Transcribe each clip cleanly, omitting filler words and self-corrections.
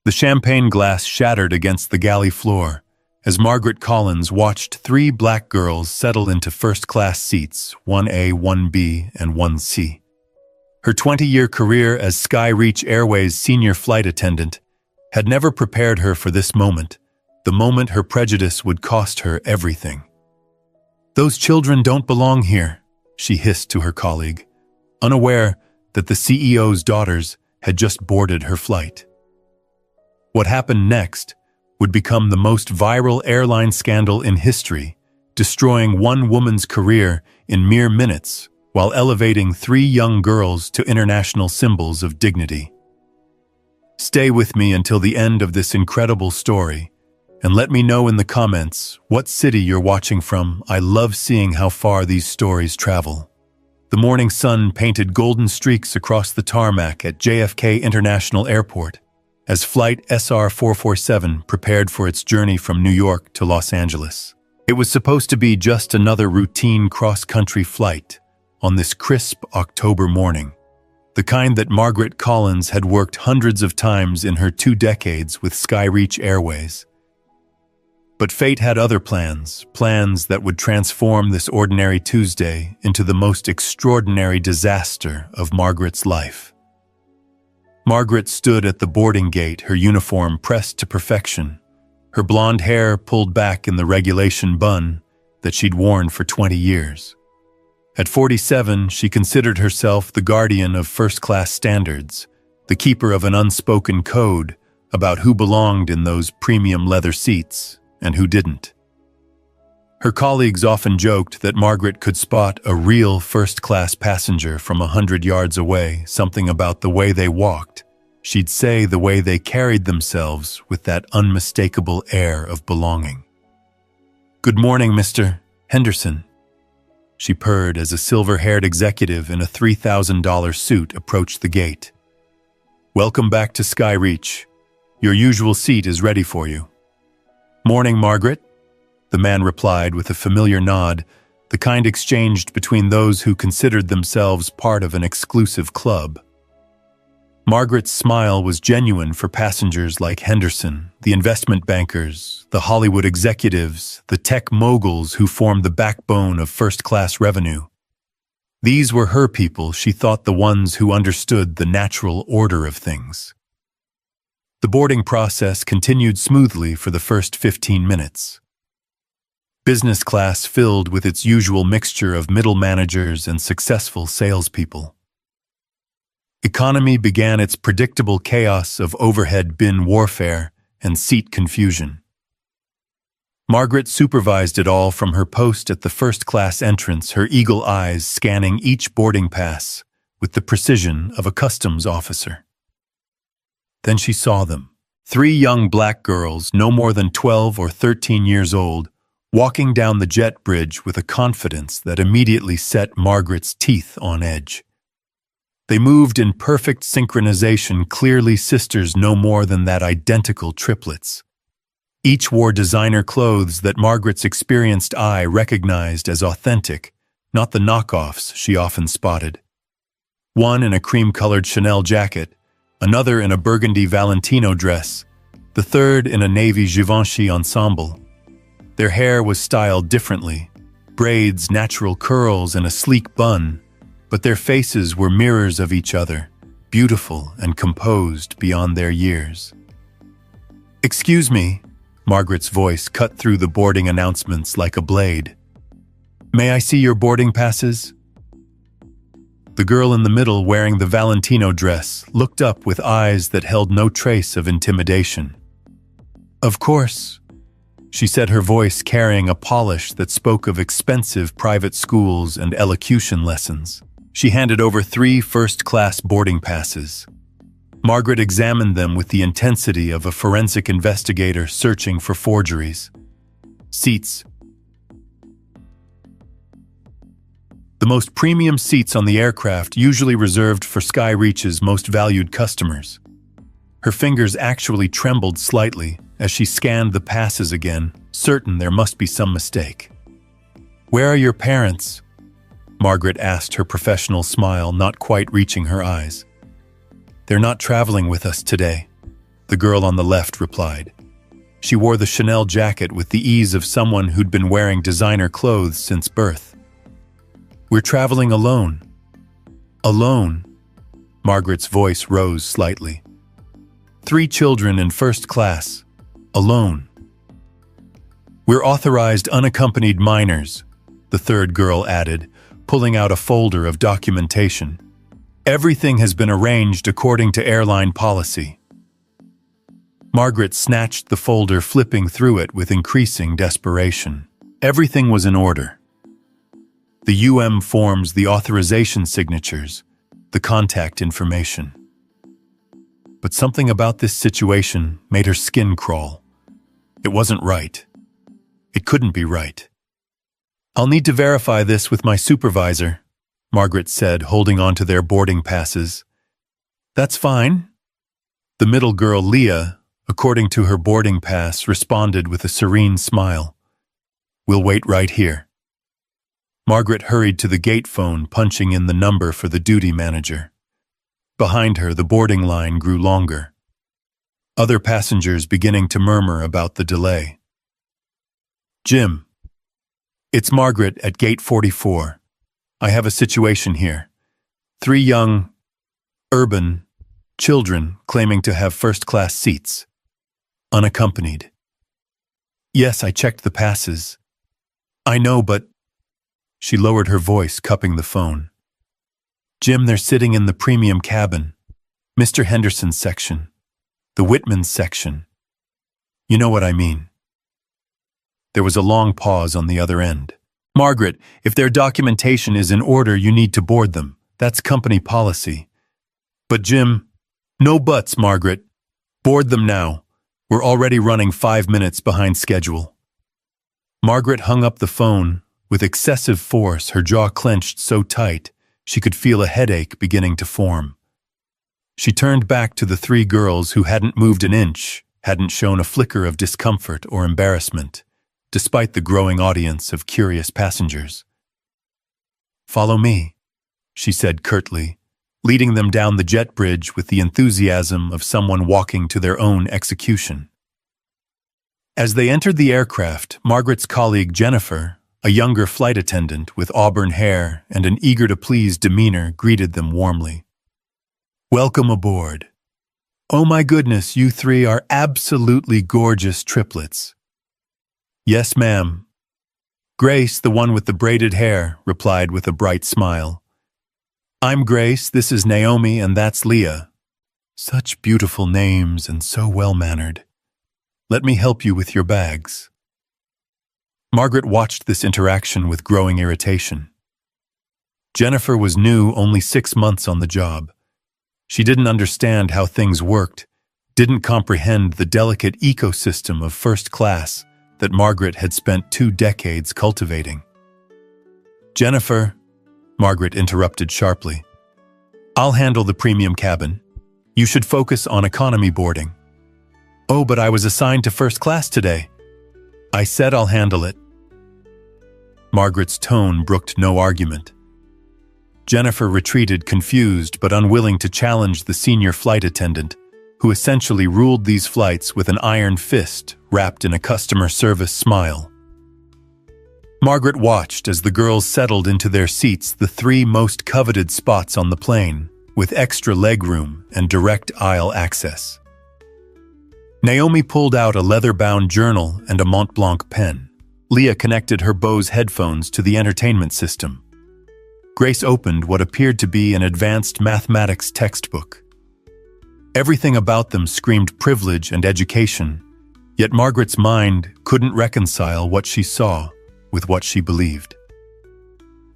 The champagne glass shattered against the galley floor as Margaret Collins watched three black girls settle into first-class seats, 1A, 1B, and 1C. Her 20-year career as Skyreach Airways senior flight attendant had never prepared her for this moment, the moment her prejudice would cost her everything. "Those children don't belong here," she hissed to her colleague, unaware that the CEO's daughters had just boarded her flight. What happened next would become the most viral airline scandal in history, destroying one woman's career in mere minutes while elevating three young girls to international symbols of dignity. Stay with me until the end of this incredible story, and let me know in the comments what city you're watching from. I love seeing how far these stories travel. The morning sun painted golden streaks across the tarmac at JFK International Airport as Flight SR-447 prepared for its journey from New York to Los Angeles. It was supposed to be just another routine cross-country flight on this crisp October morning, the kind that Margaret Collins had worked hundreds of times in her 2 decades with Skyreach Airways. But fate had other plans that would transform this ordinary Tuesday into the most extraordinary disaster of Margaret's life. Margaret stood at the boarding gate, her uniform pressed to perfection, her blonde hair pulled back in the regulation bun that she'd worn for 20 years. At 47, she considered herself the guardian of first-class standards, the keeper of an unspoken code about who belonged in those premium leather seats and who didn't. Her colleagues often joked that Margaret could spot a real first-class passenger from 100 yards away, something about the way they walked. She'd say the way they carried themselves with that unmistakable air of belonging. "Good morning, Mr. Henderson," she purred as a silver-haired executive in a $3,000 suit approached the gate. "Welcome back to Skyreach. Your usual seat is ready for you." "Morning, Margaret," the man replied with a familiar nod, the kind exchanged between those who considered themselves part of an exclusive club. Margaret's smile was genuine for passengers like Henderson, the investment bankers, the Hollywood executives, the tech moguls who formed the backbone of first-class revenue. These were her people, she thought, the ones who understood the natural order of things. The boarding process continued smoothly for the first 15 minutes. Business class filled with its usual mixture of middle managers and successful salespeople. Economy began its predictable chaos of overhead bin warfare and seat confusion. Margaret supervised it all from her post at the first-class entrance, her eagle eyes scanning each boarding pass with the precision of a customs officer. Then she saw them, 3 young black girls, no more than 12 or 13 years old, walking down the jet bridge with a confidence that immediately set Margaret's teeth on edge. They moved in perfect synchronization, clearly sisters no more than that identical triplets. Each wore designer clothes that Margaret's experienced eye recognized as authentic, not the knockoffs she often spotted. One in a cream-colored Chanel jacket, another in a burgundy Valentino dress, the third in a navy Givenchy ensemble. Their hair was styled differently, braids, natural curls, and a sleek bun, but their faces were mirrors of each other, beautiful and composed beyond their years. "Excuse me," Margaret's voice cut through the boarding announcements like a blade. "May I see your boarding passes?" The girl in the middle, wearing the Valentino dress, looked up with eyes that held no trace of intimidation. "Of course," she said, her voice carrying a polish that spoke of expensive private schools and elocution lessons. She handed over 3 first-class boarding passes. Margaret examined them with the intensity of a forensic investigator searching for forgeries. Seats. The most premium seats on the aircraft, usually reserved for Skyreach's most valued customers. Her fingers actually trembled slightly as she scanned the passes again, certain there must be some mistake. "Where are your parents?" Margaret asked, her professional smile not quite reaching her eyes. "They're not traveling with us today," the girl on the left replied. She wore the Chanel jacket with the ease of someone who'd been wearing designer clothes since birth. We're traveling alone. Alone. Margaret's voice rose slightly. 3 children in first class. Alone. We're authorized unaccompanied minors, the third girl added, pulling out a folder of documentation. Everything has been arranged according to airline policy. Margaret snatched the folder, flipping through it with increasing desperation. Everything was in order. The forms, the authorization signatures, the contact information. But something about this situation made her skin crawl. It wasn't right. It couldn't be right. I'll need to verify this with my supervisor, Margaret said, holding on to their boarding passes. That's fine. The middle girl, Leah, according to her boarding pass, responded with a serene smile. We'll wait right here. Margaret hurried to the gate phone, punching in the number for the duty manager. Behind her, the boarding line grew longer. Other passengers beginning to murmur about the delay. Jim. It's Margaret at gate 44. I have a situation here. 3 young, urban children claiming to have first-class seats. Unaccompanied. Yes, I checked the passes. I know, but... She lowered her voice, cupping the phone. Jim, they're sitting in the premium cabin. Mr. Henderson's section. The Whitman's section. You know what I mean. There was a long pause on the other end. Margaret, if their documentation is in order, you need to board them. That's company policy. But Jim... No buts, Margaret. Board them now. We're already running 5 minutes behind schedule. Margaret hung up the phone. With excessive force, her jaw clenched so tight, she could feel a headache beginning to form. She turned back to the 3 girls who hadn't moved an inch, hadn't shown a flicker of discomfort or embarrassment, despite the growing audience of curious passengers. Follow me, she said curtly, leading them down the jet bridge with the enthusiasm of someone walking to their own execution. As they entered the aircraft, Margaret's colleague Jennifer, a younger flight attendant with auburn hair and an eager-to-please demeanor, greeted them warmly. Welcome aboard. Oh my goodness, you 3 are absolutely gorgeous triplets. Yes, ma'am. Grace, the one with the braided hair, replied with a bright smile. I'm Grace, this is Naomi, and that's Leah. Such beautiful names and so well-mannered. Let me help you with your bags. Margaret watched this interaction with growing irritation. Jennifer was new, only 6 months on the job. She didn't understand how things worked, didn't comprehend the delicate ecosystem of first class that Margaret had spent 2 decades cultivating. Jennifer, Margaret interrupted sharply. I'll handle the premium cabin. You should focus on economy boarding. Oh, but I was assigned to first class today. I said I'll handle it. Margaret's tone brooked no argument. Jennifer retreated, confused but unwilling to challenge the senior flight attendant, who essentially ruled these flights with an iron fist wrapped in a customer service smile. Margaret watched as the girls settled into their seats, the 3 most coveted spots on the plane, with extra legroom and direct aisle access. Naomi pulled out a leather-bound journal and a Mont Blanc pen. Leah connected her Bose headphones to the entertainment system. Grace opened what appeared to be an advanced mathematics textbook. Everything about them screamed privilege and education, yet Margaret's mind couldn't reconcile what she saw with what she believed.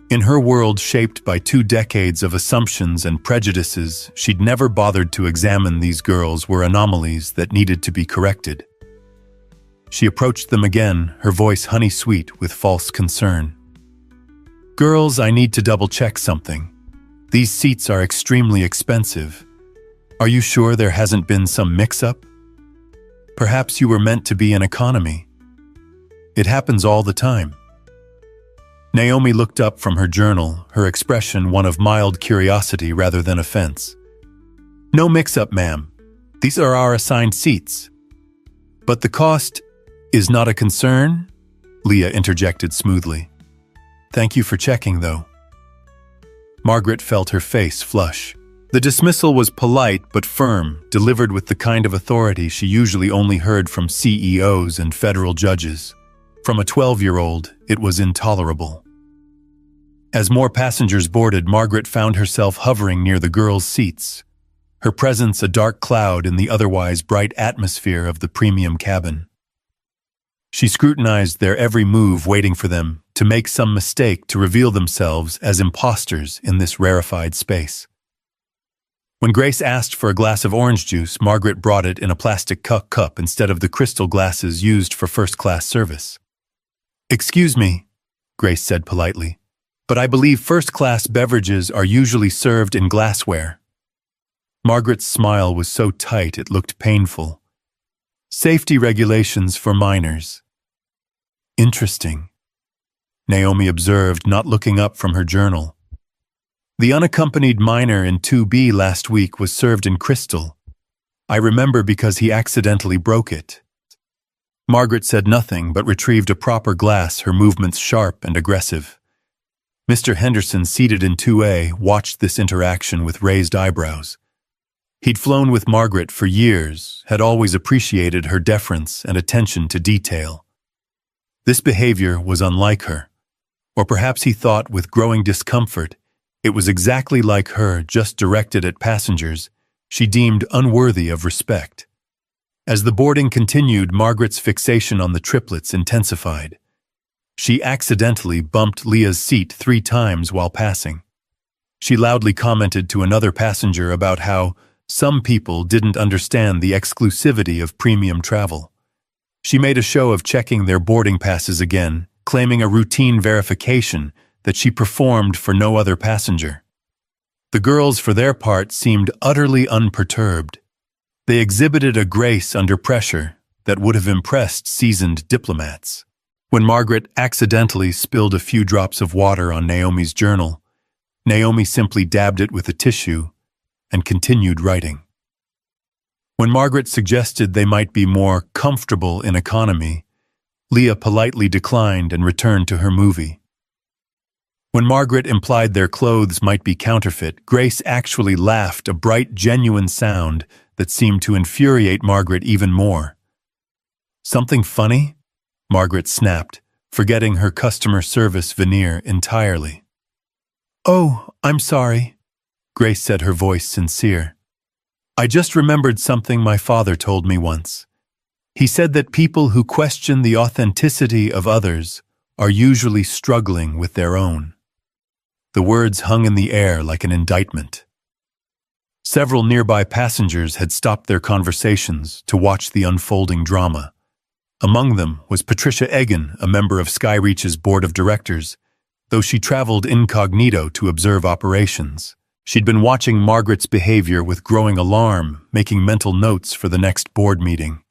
In her world shaped by 2 decades of assumptions and prejudices, she'd never bothered to examine these girls were anomalies that needed to be corrected. She approached them again, her voice honey-sweet with false concern. Girls, I need to double-check something. These seats are extremely expensive. Are you sure there hasn't been some mix-up? Perhaps you were meant to be in economy. It happens all the time. Naomi looked up from her journal, her expression one of mild curiosity rather than offense. No mix-up, ma'am. These are our assigned seats. But the cost is not a concern, Leah interjected smoothly. Thank you for checking, though. Margaret felt her face flush. The dismissal was polite but firm, delivered with the kind of authority she usually only heard from CEOs and federal judges. From a 12-year-old, it was intolerable. As more passengers boarded, Margaret found herself hovering near the girls' seats, her presence a dark cloud in the otherwise bright atmosphere of the premium cabin. She scrutinized their every move, waiting for them to make some mistake to reveal themselves as imposters in this rarefied space. When Grace asked for a glass of orange juice, Margaret brought it in a plastic cup instead of the crystal glasses used for first-class service. "Excuse me," Grace said politely, "but I believe first-class beverages are usually served in glassware." Margaret's smile was so tight it looked painful. "Safety regulations for minors." "Interesting," Naomi observed, not looking up from her journal. "The unaccompanied minor in 2B last week was served in crystal. I remember because he accidentally broke it." Margaret said nothing but retrieved a proper glass, her movements sharp and aggressive. Mr. Henderson, seated in 2A, watched this interaction with raised eyebrows. He'd flown with Margaret for years, had always appreciated her deference and attention to detail. This behavior was unlike her, or perhaps he thought with growing discomfort it was exactly like her, just directed at passengers she deemed unworthy of respect. As the boarding continued, Margaret's fixation on the triplets intensified. She accidentally bumped Leah's seat 3 times while passing. She loudly commented to another passenger about how some people didn't understand the exclusivity of premium travel. She made a show of checking their boarding passes again, claiming a routine verification that she performed for no other passenger. The girls, for their part, seemed utterly unperturbed. They exhibited a grace under pressure that would have impressed seasoned diplomats. When Margaret accidentally spilled a few drops of water on Naomi's journal, Naomi simply dabbed it with a tissue and continued writing. When Margaret suggested they might be more comfortable in economy, Leah politely declined and returned to her movie. When Margaret implied their clothes might be counterfeit, Grace actually laughed, a bright, genuine sound that seemed to infuriate Margaret even more. "Something funny?" Margaret snapped, forgetting her customer service veneer entirely. "Oh, I'm sorry," Grace said, her voice sincere. "I just remembered something my father told me once. He said that people who question the authenticity of others are usually struggling with their own." The words hung in the air like an indictment. Several nearby passengers had stopped their conversations to watch the unfolding drama. Among them was Patricia Egan, a member of Skyreach's board of directors, though she traveled incognito to observe operations. She'd been watching Margaret's behavior with growing alarm, making mental notes for the next board meeting.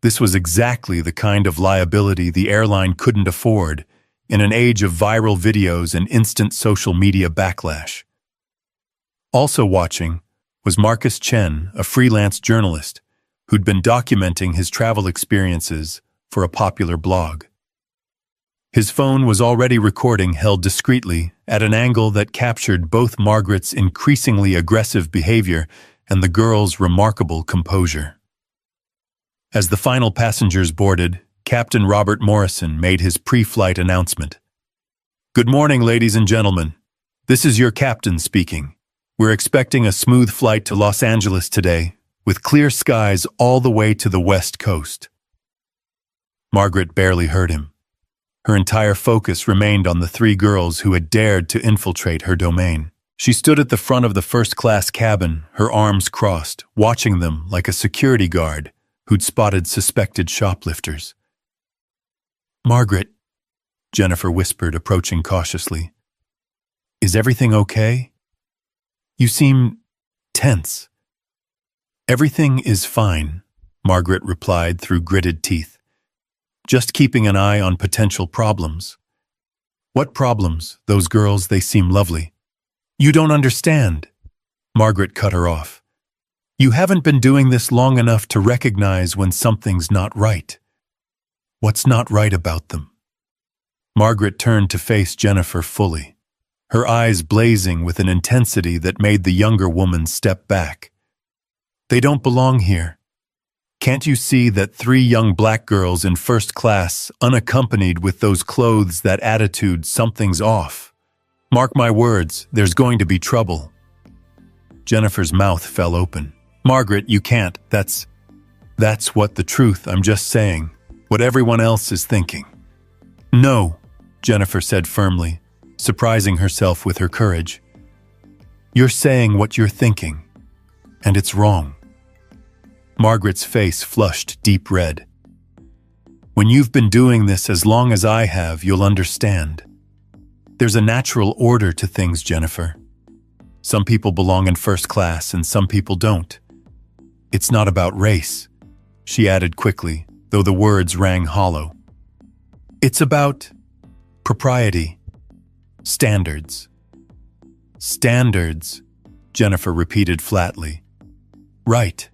This was exactly the kind of liability the airline couldn't afford in an age of viral videos and instant social media backlash. Also watching was Marcus Chen, a freelance journalist who'd been documenting his travel experiences for a popular blog. His phone was already recording, held discreetly at an angle that captured both Margaret's increasingly aggressive behavior and the girl's remarkable composure. As the final passengers boarded, Captain Robert Morrison made his pre-flight announcement. "Good morning, ladies and gentlemen. This is your captain speaking. We're expecting a smooth flight to Los Angeles today, with clear skies all the way to the West Coast." Margaret barely heard him. Her entire focus remained on the 3 girls who had dared to infiltrate her domain. She stood at the front of the first-class cabin, her arms crossed, watching them like a security guard who'd spotted suspected shoplifters. "Margaret," Jennifer whispered, approaching cautiously. "Is everything okay? You seem tense." "Everything is fine," Margaret replied through gritted teeth. "Just keeping an eye on potential problems." "What problems? Those girls, they seem lovely." "You don't understand." Margaret cut her off. You haven't been doing this long enough to recognize when something's not right. What's not right about them? Margaret turned to face Jennifer fully, her eyes blazing with an intensity that made the younger woman step back. They don't belong here. Can't you see that 3 young black girls in first class, unaccompanied with those clothes, that attitude, something's off? Mark my words, there's going to be trouble. Jennifer's mouth fell open. Margaret, you can't. That's what the truth. I'm just saying what everyone else is thinking. No, Jennifer said firmly, surprising herself with her courage. You're saying what you're thinking, and it's wrong. Margaret's face flushed deep red. When you've been doing this as long as I have, you'll understand. There's a natural order to things, Jennifer. Some people belong in first class and some people don't. It's not about race, she added quickly, though the words rang hollow. It's about propriety, standards. Standards, Jennifer repeated flatly. Right.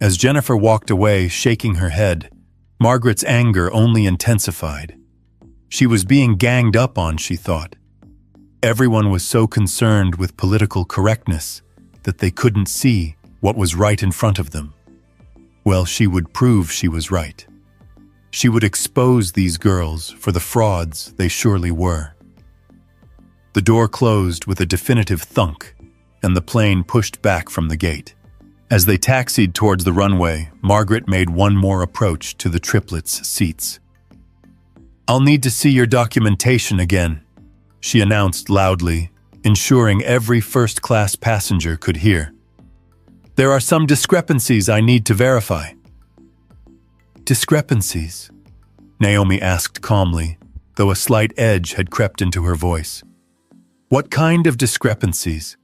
As Jennifer walked away, shaking her head, Margaret's anger only intensified. She was being ganged up on, she thought. Everyone was so concerned with political correctness that they couldn't see what was right in front of them. Well, she would prove she was right. She would expose these girls for the frauds they surely were. The door closed with a definitive thunk, and the plane pushed back from the gate. As they taxied towards the runway, Margaret made one more approach to the triplets' seats. I'll need to see your documentation again, she announced loudly, ensuring every first-class passenger could hear. There are some discrepancies I need to verify. Discrepancies? Naomi asked calmly, though a slight edge had crept into her voice. What kind of discrepancies?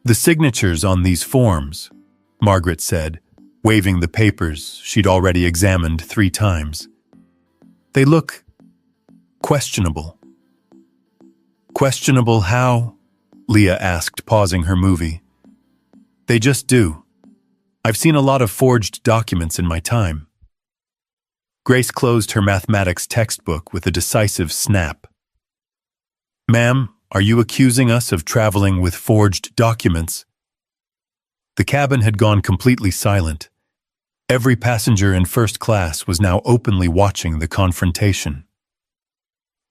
The signatures on these forms, Margaret said, waving the papers she'd already examined 3 times. They look questionable. Questionable how? Leah asked, pausing her movie. They just do. I've seen a lot of forged documents in my time. Grace closed her mathematics textbook with a decisive snap. Ma'am, are you accusing us of traveling with forged documents? The cabin had gone completely silent. Every passenger in first class was now openly watching the confrontation.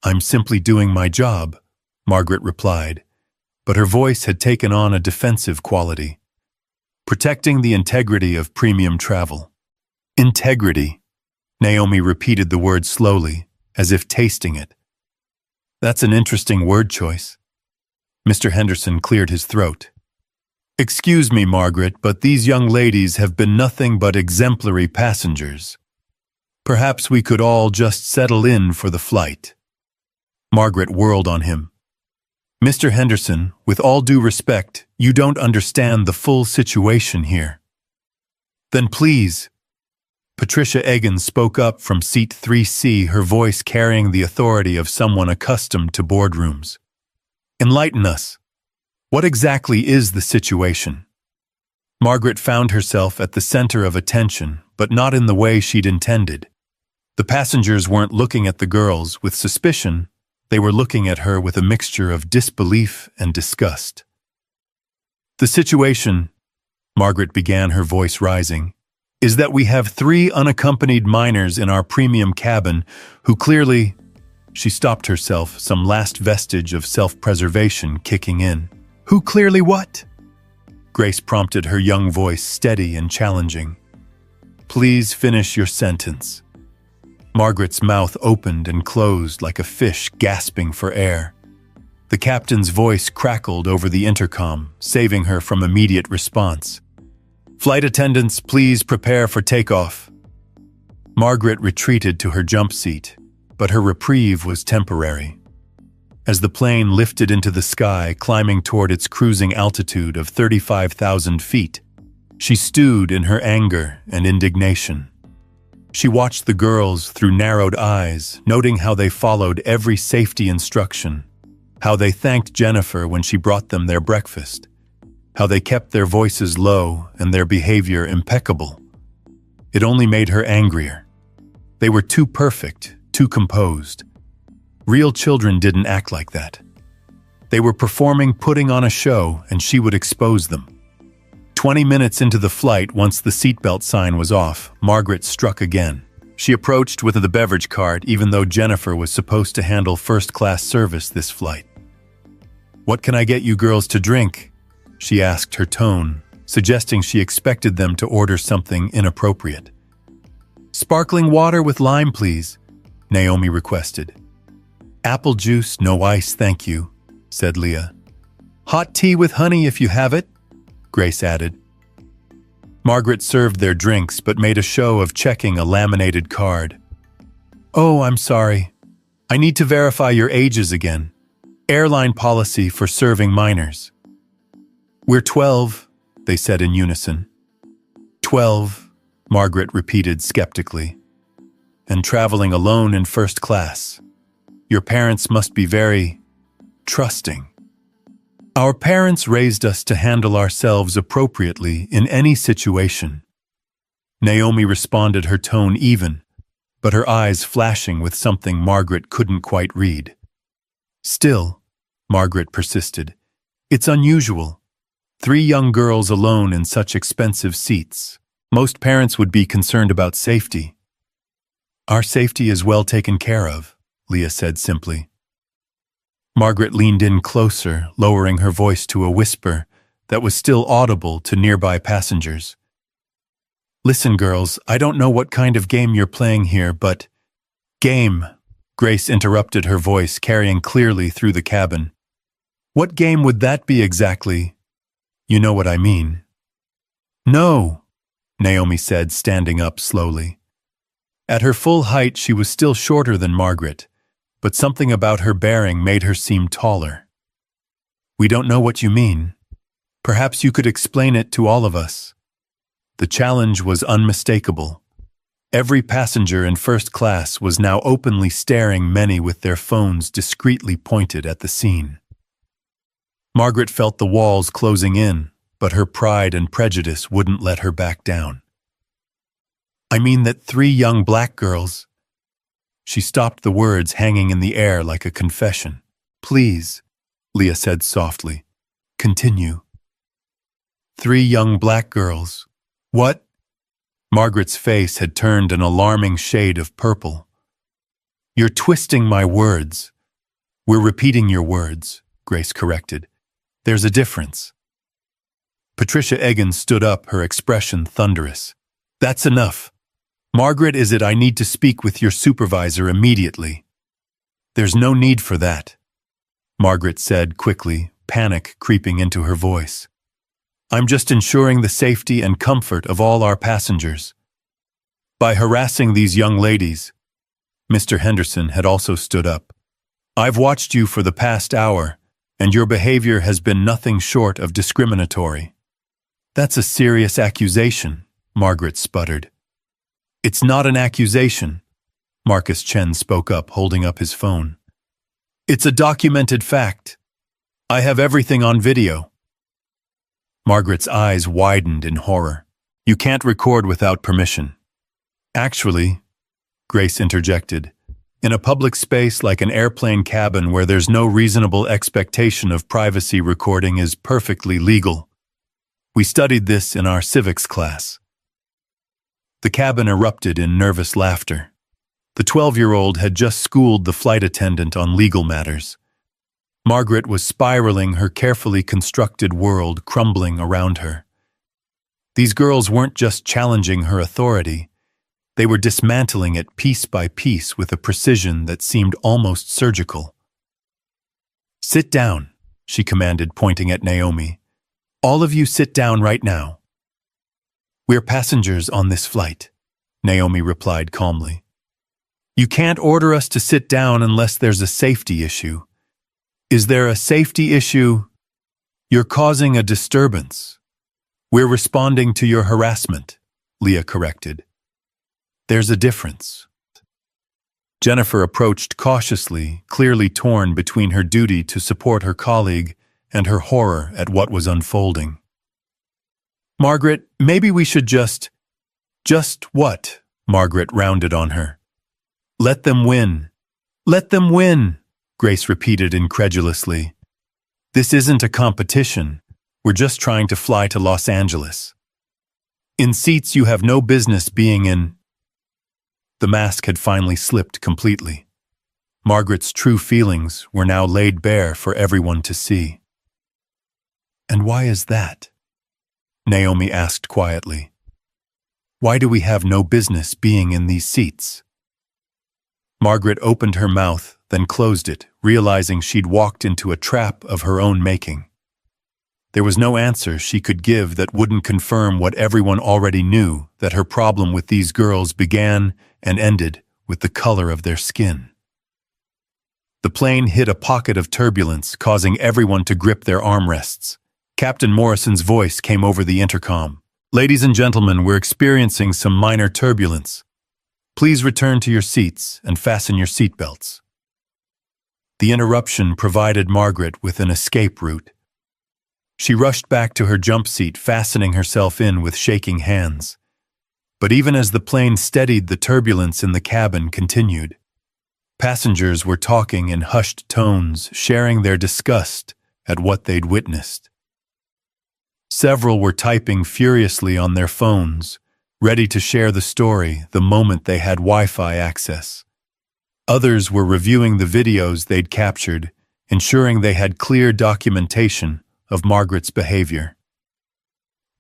I'm simply doing my job, Margaret replied, but her voice had taken on a defensive quality. Protecting the integrity of premium travel. Integrity. Naomi repeated the word slowly, as if tasting it. That's an interesting word choice. Mr. Henderson cleared his throat. Excuse me, Margaret, but these young ladies have been nothing but exemplary passengers. Perhaps we could all just settle in for the flight. Margaret whirled on him. Mr. Henderson, with all due respect, you don't understand the full situation here. Then please. Patricia Egan spoke up from seat 3C, her voice carrying the authority of someone accustomed to boardrooms. Enlighten us. What exactly is the situation? Margaret found herself at the center of attention, but not in the way she'd intended. The passengers weren't looking at the girls with suspicion. They were looking at her with a mixture of disbelief and disgust. The situation, Margaret began, her voice rising, is that we have 3 unaccompanied minors in our premium cabin who clearly... She stopped herself, some last vestige of self-preservation kicking in. Who clearly what? Grace prompted, her young voice steady and challenging. Please finish your sentence. Margaret's mouth opened and closed like a fish gasping for air. The captain's voice crackled over the intercom, saving her from immediate response. Flight attendants, please prepare for takeoff. Margaret retreated to her jump seat, but her reprieve was temporary. As the plane lifted into the sky, climbing toward its cruising altitude of 35,000 feet, she stewed in her anger and indignation. She watched the girls through narrowed eyes, noting how they followed every safety instruction, how they thanked Jennifer when she brought them their breakfast, how they kept their voices low and their behavior impeccable. It only made her angrier. They were too perfect, too composed. Real children didn't act like that. They were putting on a show, and she would expose them. 20 minutes into the flight, once the seatbelt sign was off, Margaret struck again. She approached with the beverage cart, even though Jennifer was supposed to handle first-class service this flight. "What can I get you girls to drink?" she asked, her tone suggesting she expected them to order something inappropriate. "Sparkling water with lime, please," Naomi requested. "Apple juice, no ice, thank you," said Leah. "Hot tea with honey if you have it," Grace added. Margaret served their drinks but made a show of checking a laminated card. "Oh, I'm sorry. I need to verify your ages again. Airline policy for serving minors." "We're 12, they said in unison. 12, Margaret repeated skeptically. "And traveling alone in first class. Your parents must be very trusting." "Our parents raised us to handle ourselves appropriately in any situation." Naomi responded, her tone even, but her eyes flashing with something Margaret couldn't quite read. "Still," Margaret persisted, "it's unusual. 3 young girls alone in such expensive seats. Most parents would be concerned about safety." "Our safety is well taken care of," Leah said simply. Margaret leaned in closer, lowering her voice to a whisper that was still audible to nearby passengers. "Listen, girls, I don't know what kind of game you're playing here, but—" "Game," Grace interrupted, her voice carrying clearly through the cabin. "What game would that be exactly? You know what I mean." "No," Naomi said, standing up slowly. At her full height, she was still shorter than Margaret, but something about her bearing made her seem taller. "We don't know what you mean. Perhaps you could explain it to all of us." The challenge was unmistakable. Every passenger in first class was now openly staring, many with their phones discreetly pointed at the scene. Margaret felt the walls closing in, but her pride and prejudice wouldn't let her back down. "I mean that 3 young black girls—" She stopped, the words hanging in the air like a confession. "Please," Leah said softly. "Continue." 3 young black girls. What? Margaret's face had turned an alarming shade of purple. "You're twisting my words." "We're repeating your words," Grace corrected. "There's a difference." Patricia Egan stood up, her expression thunderous. "That's enough. Margaret, is it? I need to speak with your supervisor immediately." "There's no need for that," Margaret said quickly, panic creeping into her voice. "I'm just ensuring the safety and comfort of all our passengers. By harassing these young ladies—" Mr. Henderson had also stood up. "I've watched you for the past hour, and your behavior has been nothing short of discriminatory." "That's a serious accusation," Margaret sputtered. "It's not an accusation," Marcus Chen spoke up, holding up his phone. "It's a documented fact. I have everything on video." Margaret's eyes widened in horror. "You can't record without permission." "Actually," Grace interjected, "in a public space like an airplane cabin where there's no reasonable expectation of privacy, recording is perfectly legal. We studied this in our civics class." The cabin erupted in nervous laughter. The 12-year-old had just schooled the flight attendant on legal matters. Margaret was spiraling, her carefully constructed world crumbling around her. These girls weren't just challenging her authority. They were dismantling it piece by piece with a precision that seemed almost surgical. "Sit down," she commanded, pointing at Naomi. "All of you sit down right now." "We're passengers on this flight," Naomi replied calmly. "You can't order us to sit down unless there's a safety issue." "Is there a safety issue?" "You're causing a disturbance." "We're responding to your harassment," Leah corrected. "There's a difference." Jennifer approached cautiously, clearly torn between her duty to support her colleague and her horror at what was unfolding. Margaret, maybe we should just— Just what? Margaret rounded on her. Let them win. Let them win, Grace repeated incredulously. This isn't a competition. We're just trying to fly to Los Angeles. In seats you have no business being in. The mask had finally slipped completely. Margaret's true feelings were now laid bare for everyone to see. And why is that? Naomi asked quietly. Why do we have no business being in these seats? Margaret opened her mouth, then closed it, realizing she'd walked into a trap of her own making. There was no answer she could give that wouldn't confirm what everyone already knew, that her problem with these girls began and ended with the color of their skin. The plane hit a pocket of turbulence, causing everyone to grip their armrests. Captain Morrison's voice came over the intercom. Ladies and gentlemen, we're experiencing some minor turbulence. Please return to your seats and fasten your seatbelts. The interruption provided Margaret with an escape route. She rushed back to her jump seat, fastening herself in with shaking hands. But even as the plane steadied, the turbulence in the cabin continued. Passengers were talking in hushed tones, sharing their disgust at what they'd witnessed. Several were typing furiously on their phones, ready to share the story the moment they had Wi-Fi access. Others were reviewing the videos they'd captured, ensuring they had clear documentation of Margaret's behavior.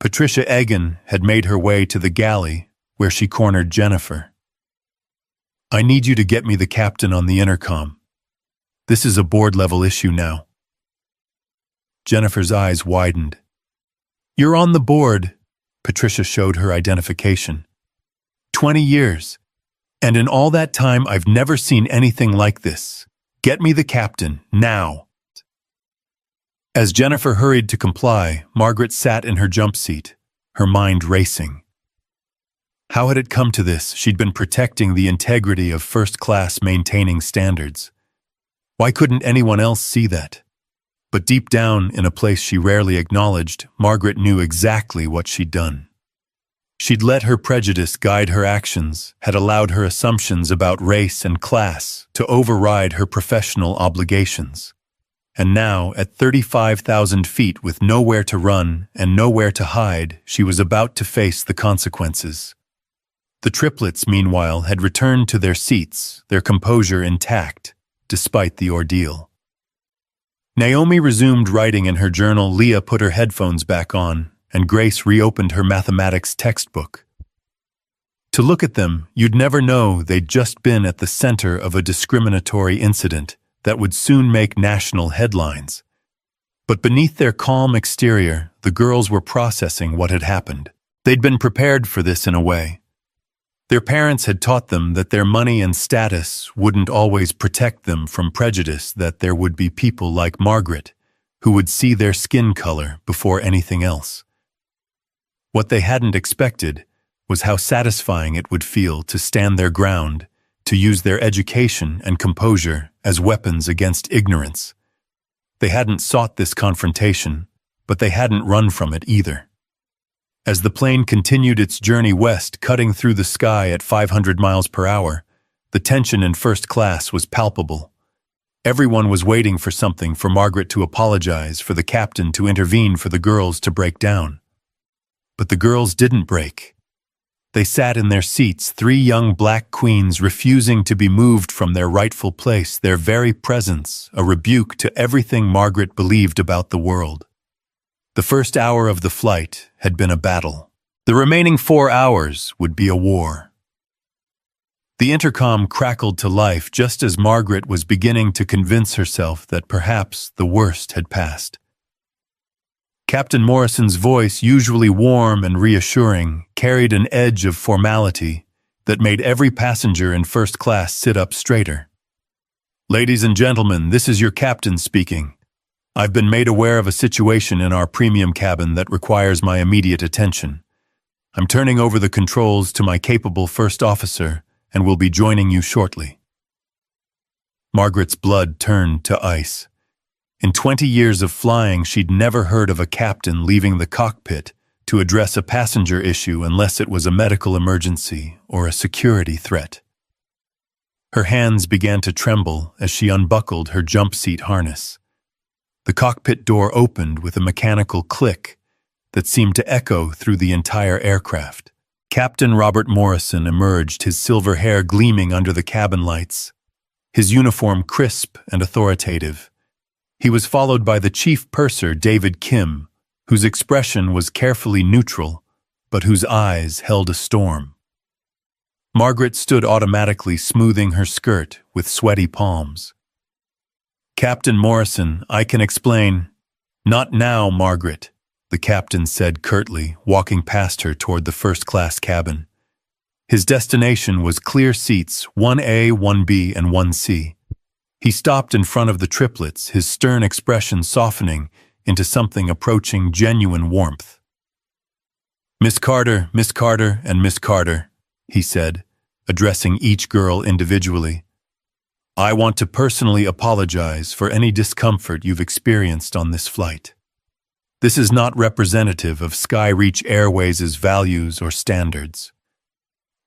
Patricia Egan had made her way to the galley where she cornered Jennifer. I need you to get me the captain on the intercom. This is a board-level issue now. Jennifer's eyes widened. You're on the board. Patricia showed her identification. 20 years. And in all that time, I've never seen anything like this. Get me the captain, now. As Jennifer hurried to comply, Margaret sat in her jump seat, her mind racing. How had it come to this? She'd been protecting the integrity of first-class maintaining standards. Why couldn't anyone else see that? But deep down, in a place she rarely acknowledged, Margaret knew exactly what she'd done. She'd let her prejudice guide her actions, had allowed her assumptions about race and class to override her professional obligations. And now, at 35,000 feet with nowhere to run and nowhere to hide, she was about to face the consequences. The triplets, meanwhile, had returned to their seats, their composure intact, despite the ordeal. Naomi resumed writing in her journal, Leah put her headphones back on, and Grace reopened her mathematics textbook. To look at them, you'd never know they'd just been at the center of a discriminatory incident that would soon make national headlines. But beneath their calm exterior, the girls were processing what had happened. They'd been prepared for this in a way. Their parents had taught them that their money and status wouldn't always protect them from prejudice, that there would be people like Margaret who would see their skin color before anything else. What they hadn't expected was how satisfying it would feel to stand their ground, to use their education and composure as weapons against ignorance. They hadn't sought this confrontation, but they hadn't run from it either. As the plane continued its journey west, cutting through the sky at 500 miles per hour, the tension in first class was palpable. Everyone was waiting for something, for Margaret to apologize, for the captain to intervene, for the girls to break down. But the girls didn't break. They sat in their seats, three young black queens refusing to be moved from their rightful place, their very presence a rebuke to everything Margaret believed about the world. The first hour of the flight had been a battle. The remaining 4 hours would be a war. The intercom crackled to life just as Margaret was beginning to convince herself that perhaps the worst had passed. Captain Morrison's voice, usually warm and reassuring, carried an edge of formality that made every passenger in first class sit up straighter. Ladies and gentlemen, this is your captain speaking. I've been made aware of a situation in our premium cabin that requires my immediate attention. I'm turning over the controls to my capable first officer and will be joining you shortly. Margaret's blood turned to ice. In 20 years of flying, she'd never heard of a captain leaving the cockpit to address a passenger issue unless it was a medical emergency or a security threat. Her hands began to tremble as she unbuckled her jump seat harness. The cockpit door opened with a mechanical click that seemed to echo through the entire aircraft. Captain Robert Morrison emerged, his silver hair gleaming under the cabin lights, his uniform crisp and authoritative. He was followed by the chief purser, David Kim, whose expression was carefully neutral, but whose eyes held a storm. Margaret stood automatically, smoothing her skirt with sweaty palms. "Captain Morrison, I can explain." "Not now, Margaret," the captain said curtly, walking past her toward the first-class cabin. His destination was clear seats 1A, 1B, and 1C. He stopped in front of the triplets, his stern expression softening into something approaching genuine warmth. Miss Carter, and Miss Carter," he said, addressing each girl individually. "I want to personally apologize for any discomfort you've experienced on this flight. This is not representative of Skyreach Airways' values or standards."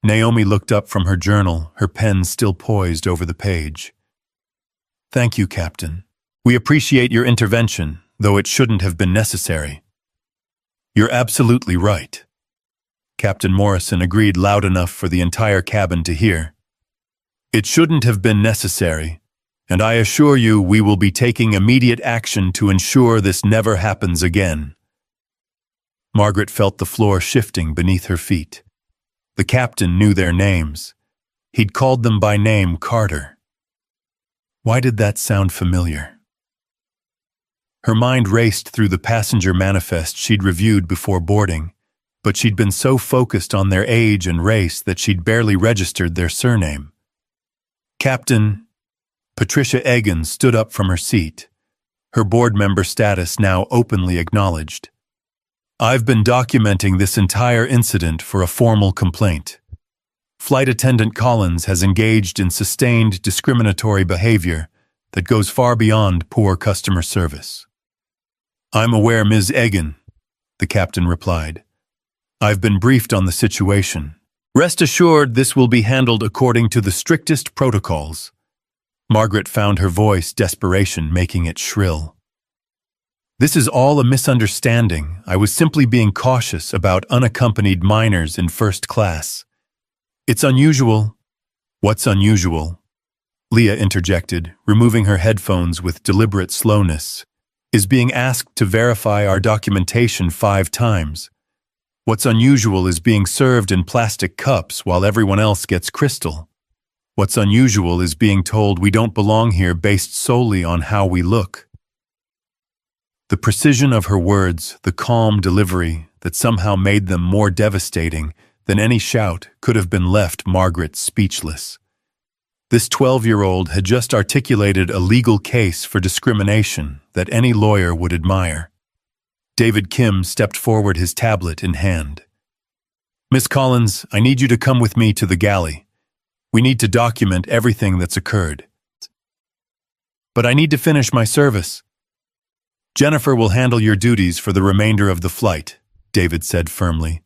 Naomi looked up from her journal, her pen still poised over the page. "Thank you, Captain. We appreciate your intervention, though it shouldn't have been necessary." "You're absolutely right," Captain Morrison agreed loud enough for the entire cabin to hear. "It shouldn't have been necessary, and I assure you we will be taking immediate action to ensure this never happens again." Margaret felt the floor shifting beneath her feet. The captain knew their names. He'd called them by name Carter. Why did that sound familiar? Her mind raced through the passenger manifest she'd reviewed before boarding, but she'd been so focused on their age and race that she'd barely registered their surname. Captain Patricia Egan stood up from her seat, her board member status now openly acknowledged. "I've been documenting this entire incident for a formal complaint. Flight Attendant Collins has engaged in sustained discriminatory behavior that goes far beyond poor customer service." "I'm aware, Ms. Egan," the captain replied. "I've been briefed on the situation. Rest assured this will be handled according to the strictest protocols." Margaret found her voice desperation, making it shrill. "This is all a misunderstanding. I was simply being cautious about unaccompanied minors in first class. It's unusual." "What's unusual?" Leah interjected, removing her headphones with deliberate slowness. "Is being asked to verify our documentation 5 times. What's unusual is being served in plastic cups while everyone else gets crystal. What's unusual is being told we don't belong here based solely on how we look." The precision of her words, the calm delivery that somehow made them more devastating than any shout, could have been left Margaret speechless. This 12-year-old had just articulated a legal case for discrimination that any lawyer would admire. David Kim stepped forward, his tablet in hand. "Miss Collins, I need you to come with me to the galley. We need to document everything that's occurred." "But I need to finish my service." "Jennifer will handle your duties for the remainder of the flight," David said firmly.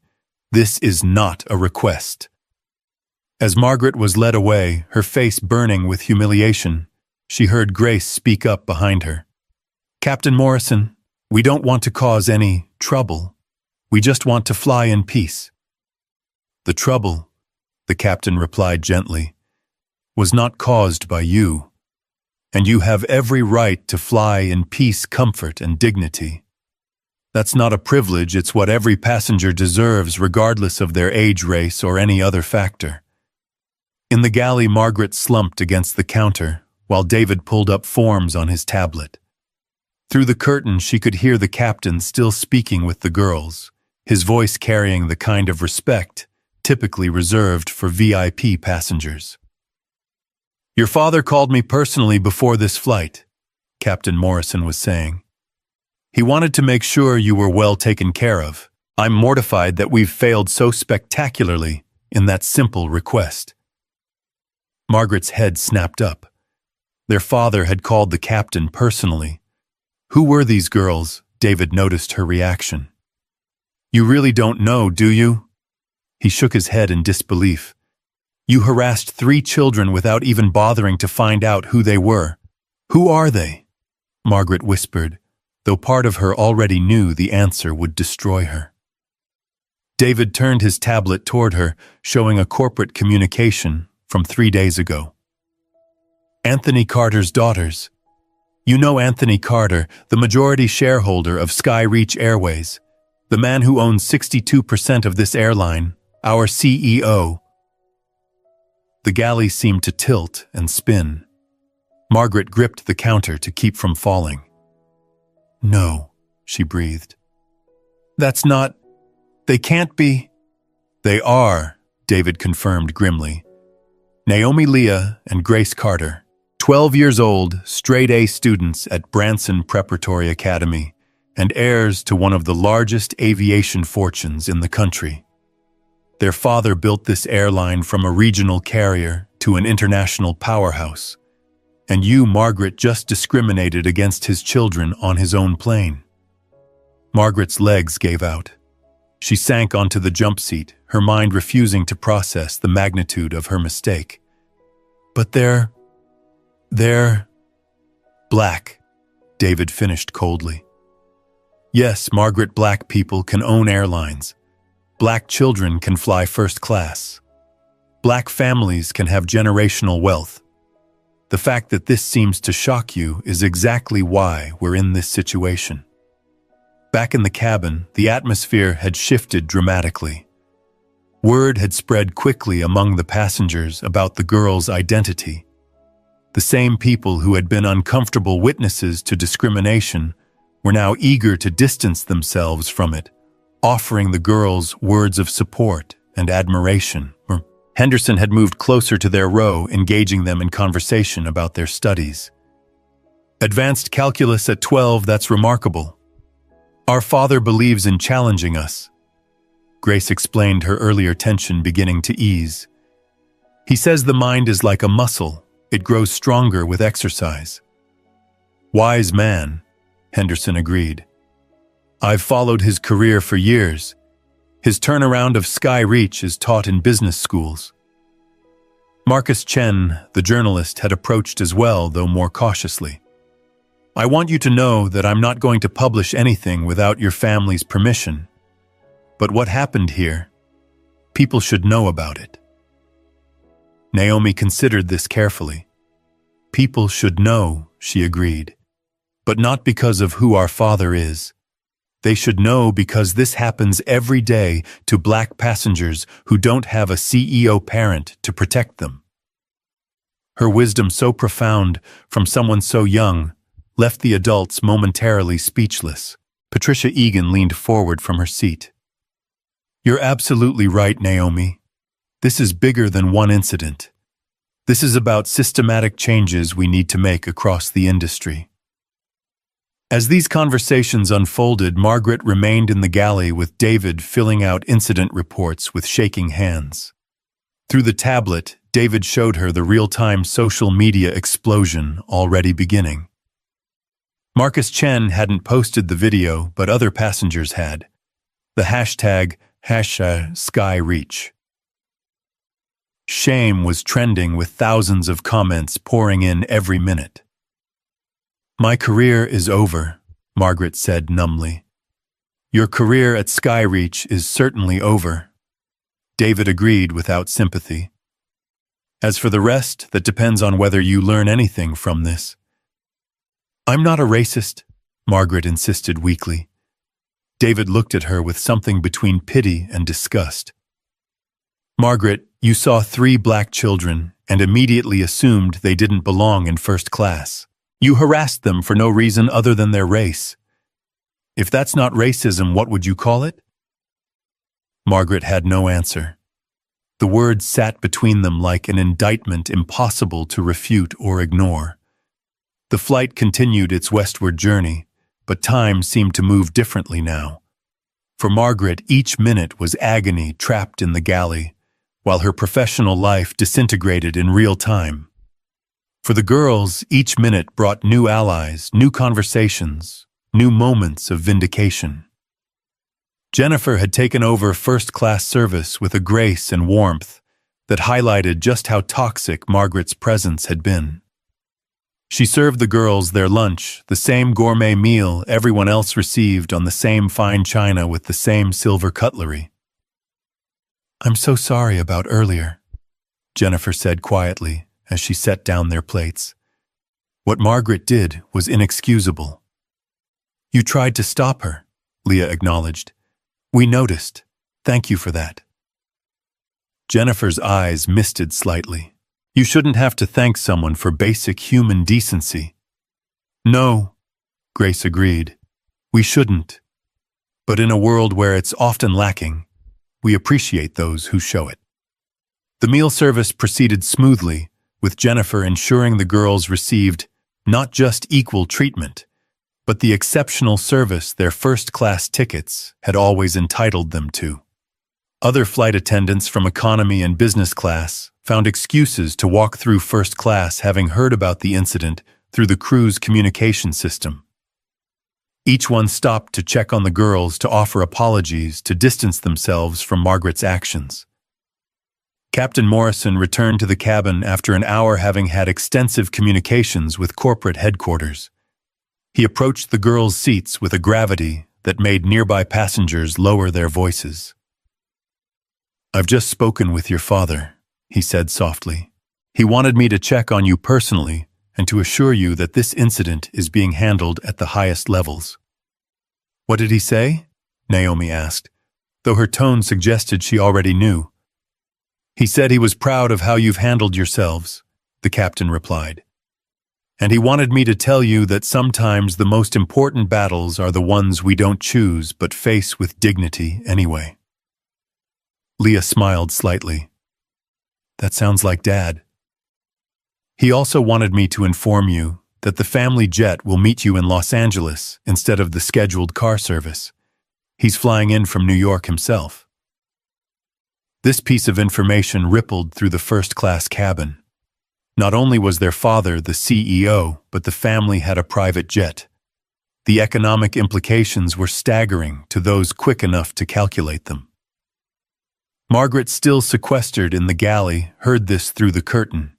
"This is not a request." As Margaret was led away, her face burning with humiliation, she heard Grace speak up behind her. "Captain Morrison, we don't want to cause any trouble. We just want to fly in peace." "The trouble," the captain replied gently, "was not caused by you. And you have every right to fly in peace, comfort, and dignity. That's not a privilege, it's what every passenger deserves regardless of their age, race, or any other factor." In the galley, Margaret slumped against the counter while David pulled up forms on his tablet. Through the curtain, she could hear the captain still speaking with the girls, his voice carrying the kind of respect typically reserved for VIP passengers. "Your father called me personally before this flight," Captain Morrison was saying. "He wanted to make sure you were well taken care of. I'm mortified that we've failed so spectacularly in that simple request." Margaret's head snapped up. Their father had called the captain personally. Who were these girls? David noticed her reaction. You really don't know, do you? He shook his head in disbelief. You harassed 3 children without even bothering to find out who they were. Who are they? Margaret whispered, though part of her already knew the answer would destroy her. David turned his tablet toward her, showing a corporate communication from 3 days ago. Anthony Carter's daughters. You know Anthony Carter, the majority shareholder of Skyreach Airways, the man who owns 62% of this airline, our CEO. The galley seemed to tilt and spin. Margaret gripped the counter to keep from falling. No, she breathed. That's not... They can't be... They are, David confirmed grimly. Naomi Leah and Grace Carter, 12 years old, straight-A students at Branson Preparatory Academy, and heirs to one of the largest aviation fortunes in the country. Their father built this airline from a regional carrier to an international powerhouse. And you, Margaret, just discriminated against his children on his own plane. Margaret's legs gave out. She sank onto the jump seat, her mind refusing to process the magnitude of her mistake. But they're black, David finished coldly. Yes, Margaret, black people can own airlines. Black children can fly first class. Black families can have generational wealth. The fact that this seems to shock you is exactly why we're in this situation. Back in the cabin, the atmosphere had shifted dramatically. Word had spread quickly among the passengers about the girl's identity. The same people who had been uncomfortable witnesses to discrimination were now eager to distance themselves from it, offering the girls words of support and admiration. Henderson had moved closer to their row, engaging them in conversation about their studies. Advanced calculus at 12, that's remarkable. Our father believes in challenging us. Grace explained, her earlier tension beginning to ease. He says the mind is like a muscle. It grows stronger with exercise. Wise man, Henderson agreed. I've followed his career for years. His turnaround of Skyreach is taught in business schools. Marcus Chen, the journalist, had approached as well, though more cautiously. I want you to know that I'm not going to publish anything without your family's permission. But what happened here? People should know about it. Naomi considered this carefully. People should know, she agreed. But not because of who our father is. They should know because this happens every day to black passengers who don't have a CEO parent to protect them. Her wisdom so profound from someone so young left the adults momentarily speechless. Patricia Egan leaned forward from her seat. You're absolutely right, Naomi. This is bigger than one incident. This is about systematic changes we need to make across the industry. As these conversations unfolded, Margaret remained in the galley with David filling out incident reports with shaking hands. Through the tablet, David showed her the real-time social media explosion already beginning. Marcus Chen hadn't posted the video, but other passengers had. The hashtag #Skyreach. Shame was trending with thousands of comments pouring in every minute. My career is over, Margaret said numbly. Your career at Skyreach is certainly over. David agreed without sympathy. As for the rest, that depends on whether you learn anything from this. I'm not a racist, Margaret insisted weakly. David looked at her with something between pity and disgust. Margaret, you saw 3 black children and immediately assumed they didn't belong in first class. You harassed them for no reason other than their race. If that's not racism, what would you call it? Margaret had no answer. The words sat between them like an indictment impossible to refute or ignore. The flight continued its westward journey, but time seemed to move differently now. For Margaret, each minute was agony trapped in the galley, while her professional life disintegrated in real time. For the girls, each minute brought new allies, new conversations, new moments of vindication. Jennifer had taken over first-class service with a grace and warmth that highlighted just how toxic Margaret's presence had been. She served the girls their lunch, the same gourmet meal everyone else received on the same fine china with the same silver cutlery. "I'm so sorry about earlier," Jennifer said quietly as she set down their plates. What Margaret did was inexcusable. "You tried to stop her," Leah acknowledged. "We noticed. Thank you for that." Jennifer's eyes misted slightly. "You shouldn't have to thank someone for basic human decency." "No," Grace agreed. "We shouldn't. But in a world where it's often lacking, we appreciate those who show it." The meal service proceeded smoothly, with Jennifer ensuring the girls received not just equal treatment, but the exceptional service their first-class tickets had always entitled them to. Other flight attendants from economy and business class found excuses to walk through first class, having heard about the incident through the crew's communication system. Each one stopped to check on the girls, to offer apologies, to distance themselves from Margaret's actions. Captain Morrison returned to the cabin after an hour, having had extensive communications with corporate headquarters. He approached the girls' seats with a gravity that made nearby passengers lower their voices. "I've just spoken with your father," he said softly. "He wanted me to check on you personally and to assure you that this incident is being handled at the highest levels." "What did he say?" Naomi asked, though her tone suggested she already knew. "He said he was proud of how you've handled yourselves," the captain replied. "And he wanted me to tell you that sometimes the most important battles are the ones we don't choose but face with dignity anyway." Leah smiled slightly. "That sounds like Dad." "He also wanted me to inform you that the family jet will meet you in Los Angeles instead of the scheduled car service. He's flying in from New York himself." This piece of information rippled through the first-class cabin. Not only was their father the CEO, but the family had a private jet. The economic implications were staggering to those quick enough to calculate them. Margaret, still sequestered in the galley, heard this through the curtain.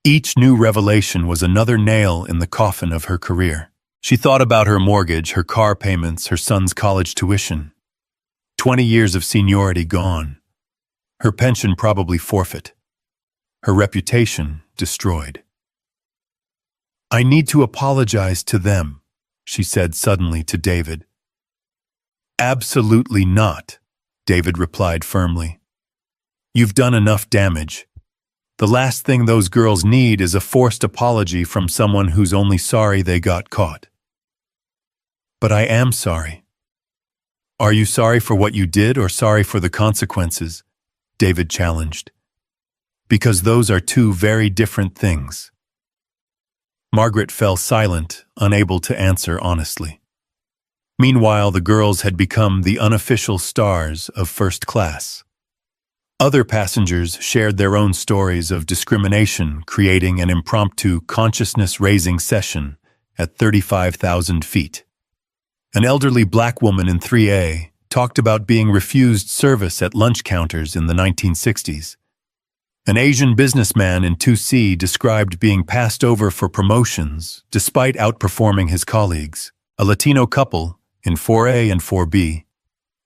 Each new revelation was another nail in the coffin of her career. She thought about her mortgage, her car payments, her son's college tuition. 20 years of seniority gone. Her pension probably forfeit. Her reputation destroyed. "I need to apologize to them," she said suddenly to David. "Absolutely not," David replied firmly. "You've done enough damage. The last thing those girls need is a forced apology from someone who's only sorry they got caught." "But I am sorry." "Are you sorry for what you did or sorry for the consequences?" David challenged. "Because those are two very different things." Margaret fell silent, unable to answer honestly. Meanwhile, the girls had become the unofficial stars of first class. Other passengers shared their own stories of discrimination, creating an impromptu consciousness-raising session at 35,000 feet. An elderly black woman in 3A talked about being refused service at lunch counters in the 1960s. An Asian businessman in 2C described being passed over for promotions despite outperforming his colleagues. A Latino couple in 4A and 4B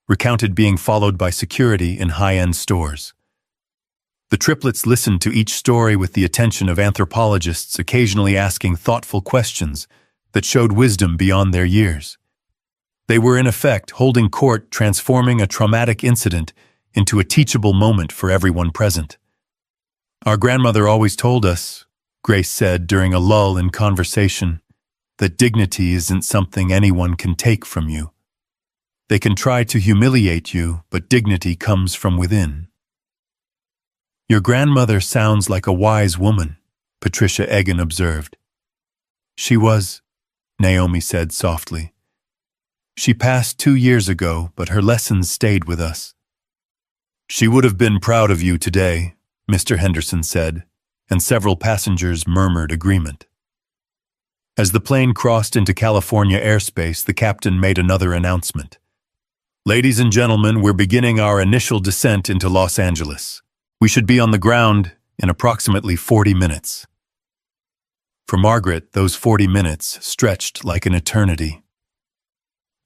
recounted being followed by security in high-end stores. The triplets listened to each story with the attention of anthropologists, occasionally asking thoughtful questions that showed wisdom beyond their years. They were in effect holding court, transforming a traumatic incident into a teachable moment for everyone present. "Our grandmother always told us," Grace said during a lull in conversation, "that dignity isn't something anyone can take from you. They can try to humiliate you, but dignity comes from within." "Your grandmother sounds like a wise woman," Patricia Egan observed. "She was," Naomi said softly. "She passed 2 years ago, but her lessons stayed with us." "She would have been proud of you today," Mr. Henderson said, and several passengers murmured agreement. As the plane crossed into California airspace, the captain made another announcement. Ladies and gentlemen, we're beginning our initial descent into Los Angeles. We should be on the ground in approximately 40 minutes. For Margaret, those 40 minutes stretched like an eternity.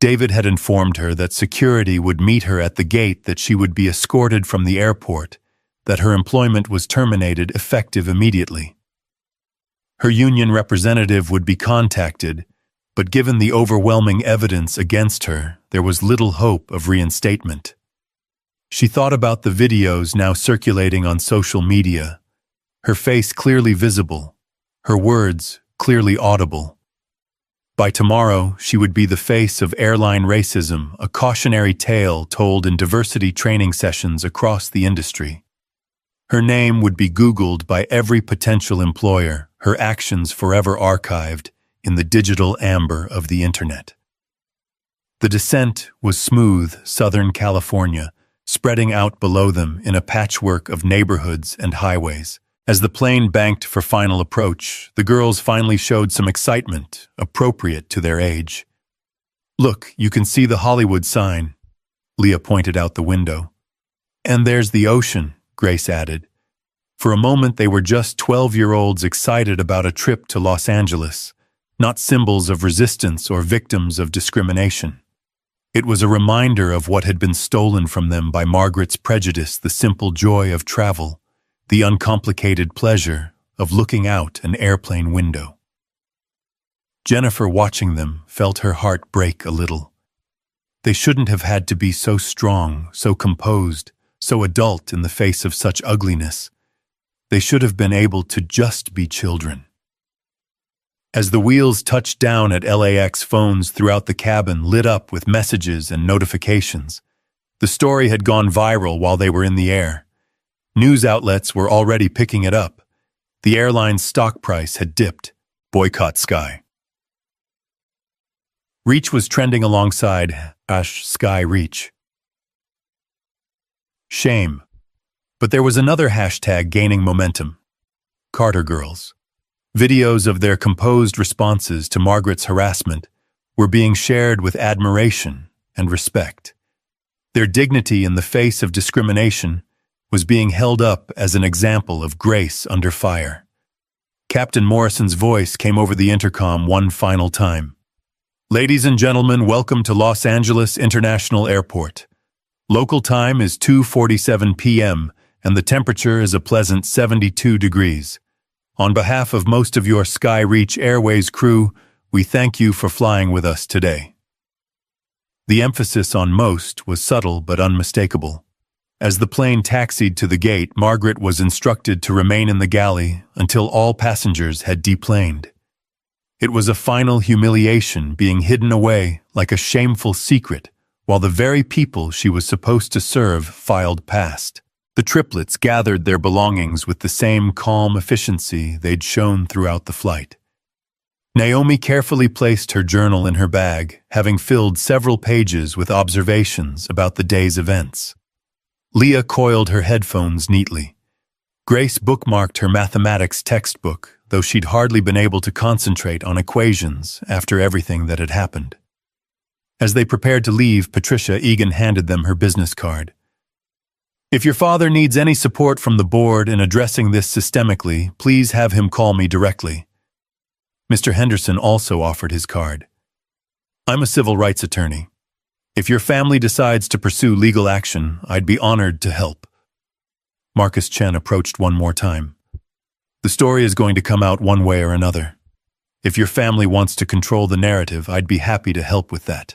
David had informed her that security would meet her at the gate, that she would be escorted from the airport, that her employment was terminated effective immediately. Her union representative would be contacted, but given the overwhelming evidence against her, there was little hope of reinstatement. She thought about the videos now circulating on social media, her face clearly visible, her words clearly audible. By tomorrow, she would be the face of airline racism, a cautionary tale told in diversity training sessions across the industry. Her name would be Googled by every potential employer, her actions forever archived in the digital amber of the internet. The descent was smooth, Southern California, spreading out below them in a patchwork of neighborhoods and highways. As the plane banked for final approach, the girls finally showed some excitement, appropriate to their age. "Look, you can see the Hollywood sign," Leah pointed out the window. "And there's the ocean," Grace added. For a moment they were just 12-year-olds excited about a trip to Los Angeles, not symbols of resistance or victims of discrimination. It was a reminder of what had been stolen from them by Margaret's prejudice, the simple joy of travel, the uncomplicated pleasure of looking out an airplane window. Jennifer, watching them, felt her heart break a little. They shouldn't have had to be so strong, so composed, so adult in the face of such ugliness. They should have been able to just be children. As the wheels touched down at LAX, phones throughout the cabin lit up with messages and notifications. The story had gone viral while they were in the air. News outlets were already picking it up. The airline's stock price had dipped. Boycott Sky. Reach was trending alongside Sky Reach. Shame. But there was another hashtag gaining momentum. Carter Girls. Videos of their composed responses to Margaret's harassment were being shared with admiration and respect. Their dignity in the face of discrimination was being held up as an example of grace under fire. Captain Morrison's voice came over the intercom one final time. "Ladies and gentlemen, welcome to Los Angeles International Airport. Local time is 2:47 p.m. and the temperature is a pleasant 72 degrees. On behalf of most of your Sky Reach Airways crew, we thank you for flying with us today." The emphasis on most was subtle but unmistakable. As the plane taxied to the gate, Margaret was instructed to remain in the galley until all passengers had deplaned. It was a final humiliation, being hidden away like a shameful secret, while the very people she was supposed to serve filed past. The triplets gathered their belongings with the same calm efficiency they'd shown throughout the flight. Naomi carefully placed her journal in her bag, having filled several pages with observations about the day's events. Leah coiled her headphones neatly. Grace bookmarked her mathematics textbook, though she'd hardly been able to concentrate on equations after everything that had happened. As they prepared to leave, Patricia Egan handed them her business card. "If your father needs any support from the board in addressing this systemically, please have him call me directly." Mr. Henderson also offered his card. "I'm a civil rights attorney. If your family decides to pursue legal action, I'd be honored to help." Marcus Chen approached one more time. "The story is going to come out one way or another. If your family wants to control the narrative, I'd be happy to help with that."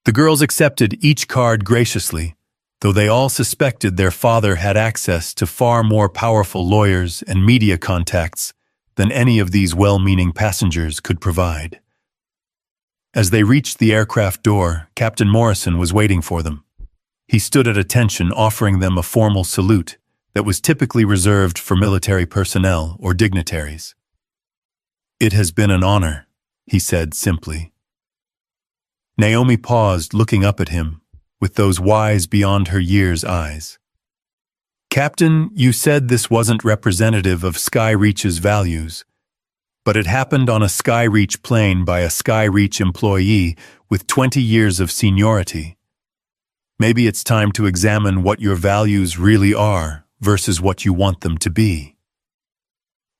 The girls accepted each card graciously, though they all suspected their father had access to far more powerful lawyers and media contacts than any of these well-meaning passengers could provide. As they reached the aircraft door, Captain Morrison was waiting for them. He stood at attention, offering them a formal salute that was typically reserved for military personnel or dignitaries. "It has been an honor," he said simply. Naomi paused, looking up at him, with those wise beyond her years eyes. "Captain, you said this wasn't representative of Sky Reach's values, but it happened on a Sky Reach plane by a Sky Reach employee with 20 years of seniority. Maybe it's time to examine what your values really are versus what you want them to be.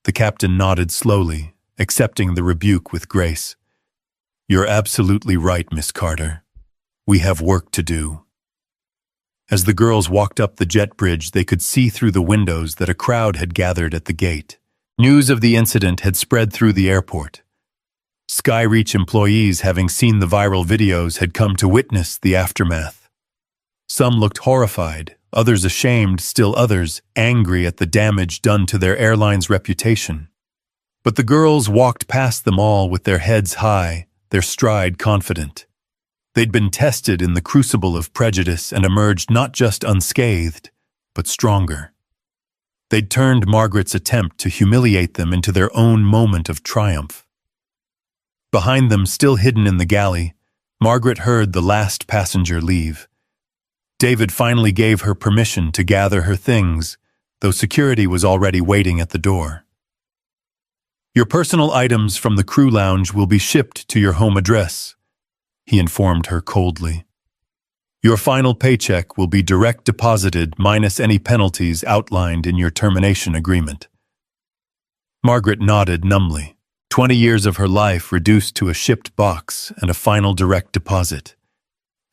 The captain nodded slowly, accepting the rebuke with grace. You're absolutely right, Miss Carter. We have work to do. As the girls walked up the jet bridge, they could see through the windows that a crowd had gathered at the gate. News of the incident had spread through the airport. Skyreach employees, having seen the viral videos, had come to witness the aftermath. Some looked horrified, others ashamed, still others angry at the damage done to their airline's reputation. But the girls walked past them all with their heads high, their stride confident. They'd been tested in the crucible of prejudice and emerged not just unscathed, but stronger. They'd turned Margaret's attempt to humiliate them into their own moment of triumph. Behind them, still hidden in the galley, Margaret heard the last passenger leave. David finally gave her permission to gather her things, though security was already waiting at the door. Your personal items from the crew lounge will be shipped to your home address, he informed her coldly. Your final paycheck will be direct deposited minus any penalties outlined in your termination agreement. Margaret nodded numbly. 20 years of her life reduced to a shipped box and a final direct deposit.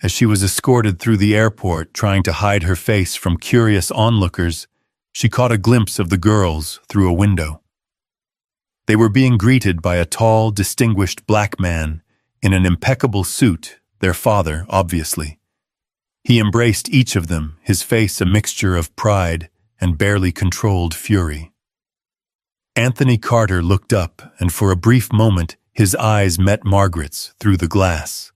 As she was escorted through the airport, trying to hide her face from curious onlookers, she caught a glimpse of the girls through a window. They were being greeted by a tall, distinguished black man in an impeccable suit, their father, obviously. He embraced each of them, his face a mixture of pride and barely controlled fury. Anthony Carter looked up, and for a brief moment his eyes met Margaret's through the glass.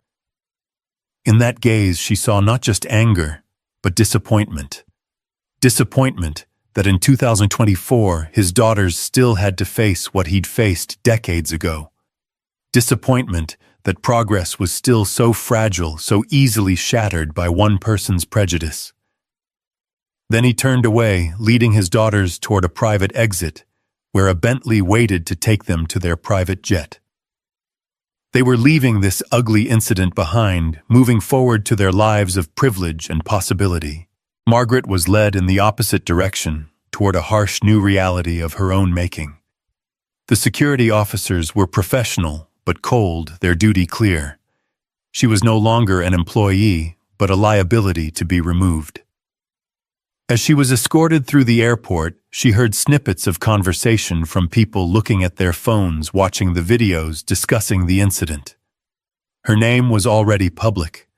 In that gaze she saw not just anger, but disappointment. Disappointment that in 2024 his daughters still had to face what he'd faced decades ago. Disappointment that progress was still so fragile, so easily shattered by one person's prejudice. Then he turned away, leading his daughters toward a private exit, where a Bentley waited to take them to their private jet. They were leaving this ugly incident behind, moving forward to their lives of privilege and possibility. Margaret was led in the opposite direction, toward a harsh new reality of her own making. The security officers were professional, but cold, their duty clear. She was no longer an employee, but a liability to be removed. As she was escorted through the airport, she heard snippets of conversation from people looking at their phones, watching the videos, discussing the incident. Her name was already public.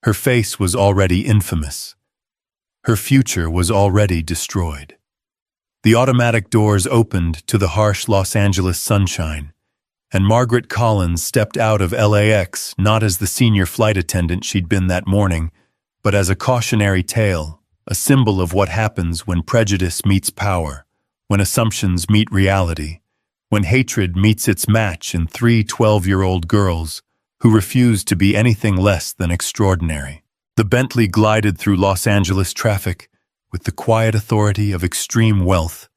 Her face was already infamous. Her future was already destroyed. The automatic doors opened to the harsh Los Angeles sunshine, and Margaret Collins stepped out of LAX not as the senior flight attendant she'd been that morning, but as a cautionary tale, a symbol of what happens when prejudice meets power, when assumptions meet reality, when hatred meets its match in 3 12-year-old girls who refuse to be anything less than extraordinary. The Bentley glided through Los Angeles traffic with the quiet authority of extreme wealth,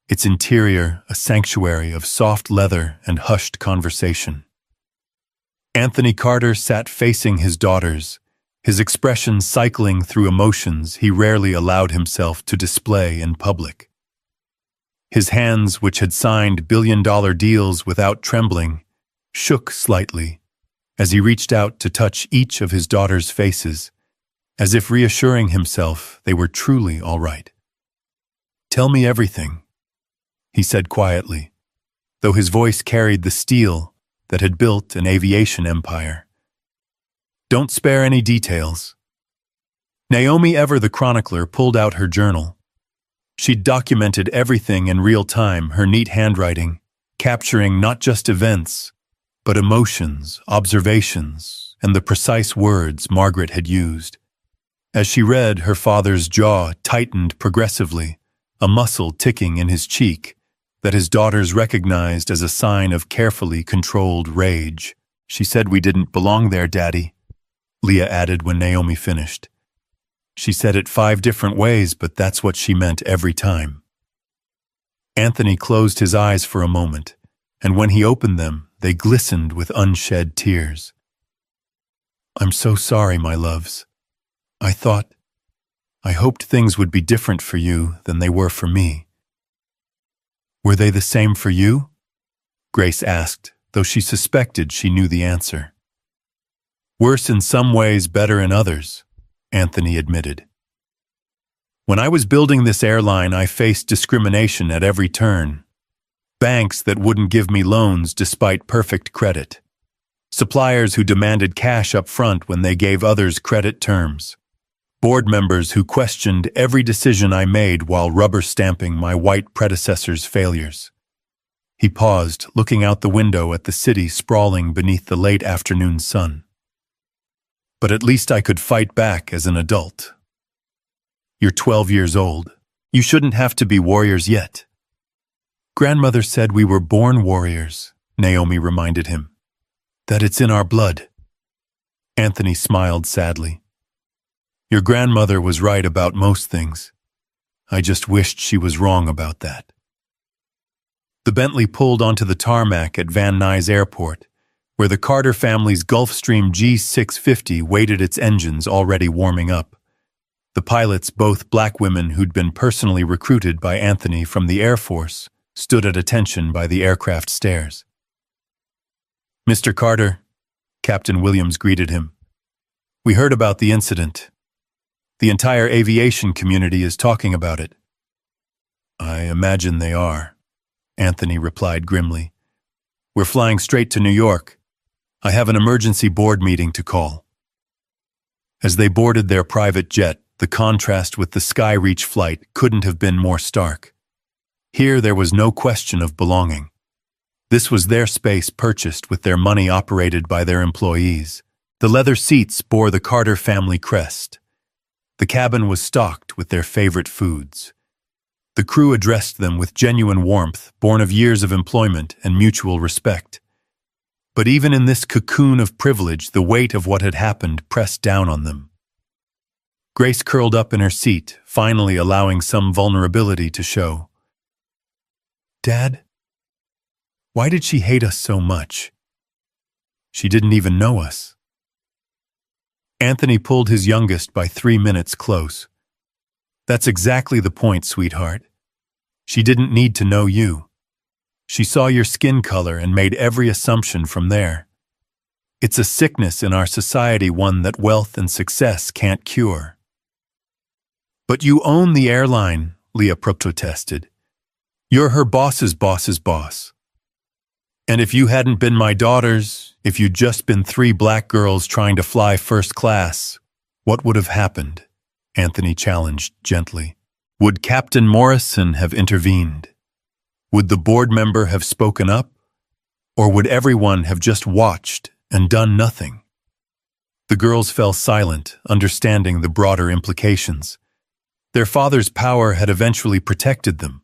its interior a sanctuary of soft leather and hushed conversation. Anthony Carter sat facing his daughters, his expression cycling through emotions he rarely allowed himself to display in public. His hands, which had signed billion-dollar deals without trembling, shook slightly as he reached out to touch each of his daughters' faces, as if reassuring himself they were truly all right. "Tell me everything," he said quietly, though his voice carried the steel that had built an aviation empire. "Don't spare any details." Naomi Ever, the chronicler, pulled out her journal. She'd documented everything in real time, her neat handwriting, capturing not just events, but emotions, observations, and the precise words Margaret had used. As she read, her father's jaw tightened progressively, a muscle ticking in his cheek that his daughters recognized as a sign of carefully controlled rage. "She said we didn't belong there, Daddy," Leah added when Naomi finished. "She said it 5 different ways, but that's what she meant every time." Anthony closed his eyes for a moment, and when he opened them, they glistened with unshed tears. "I'm so sorry, my loves. I hoped things would be different for you than they were for me." "Were they the same for you?" Grace asked, though she suspected she knew the answer. "Worse in some ways, better in others," Anthony admitted. "When I was building this airline, I faced discrimination at every turn. Banks that wouldn't give me loans despite perfect credit. Suppliers who demanded cash up front when they gave others credit terms. Board members who questioned every decision I made while rubber-stamping my white predecessor's failures." He paused, looking out the window at the city sprawling beneath the late afternoon sun. "But at least I could fight back as an adult." "You're 12 years old. You shouldn't have to be warriors yet." "Grandmother said we were born warriors," Naomi reminded him. "That it's in our blood." Anthony smiled sadly. "Your grandmother was right about most things. I just wished she was wrong about that." The Bentley pulled onto the tarmac at Van Nuys Airport, where the Carter family's Gulfstream G650 waited its engines already warming up. The pilots, both black women who'd been personally recruited by Anthony from the Air Force, stood at attention by the aircraft stairs. "Mr. Carter," Captain Williams greeted him. "We heard about the incident. The entire aviation community is talking about it." "I imagine they are," Anthony replied grimly. "We're flying straight to New York. I have an emergency board meeting to call." As they boarded their private jet, the contrast with the Skyreach flight couldn't have been more stark. Here there was no question of belonging. This was their space purchased with their money operated by their employees. The leather seats bore the Carter family crest. The cabin was stocked with their favorite foods. The crew addressed them with genuine warmth, born of years of employment and mutual respect. But even in this cocoon of privilege, the weight of what had happened pressed down on them. Grace curled up in her seat, finally allowing some vulnerability to show. "Dad? Why did she hate us so much? She didn't even know us." Anthony pulled his youngest by 3 minutes close. "That's exactly the point, sweetheart. She didn't need to know you. She saw your skin color and made every assumption from there. It's a sickness in our society, one that wealth and success can't cure." "But you own the airline," Leah protested. "You're her boss's boss's boss. And if you hadn't been my daughters, if you'd just been 3 black girls trying to fly first class, what would have happened?" Anthony challenged gently. "Would Captain Morrison have intervened? Would the board member have spoken up? Or would everyone have just watched and done nothing?" The girls fell silent, understanding the broader implications. Their father's power had eventually protected them.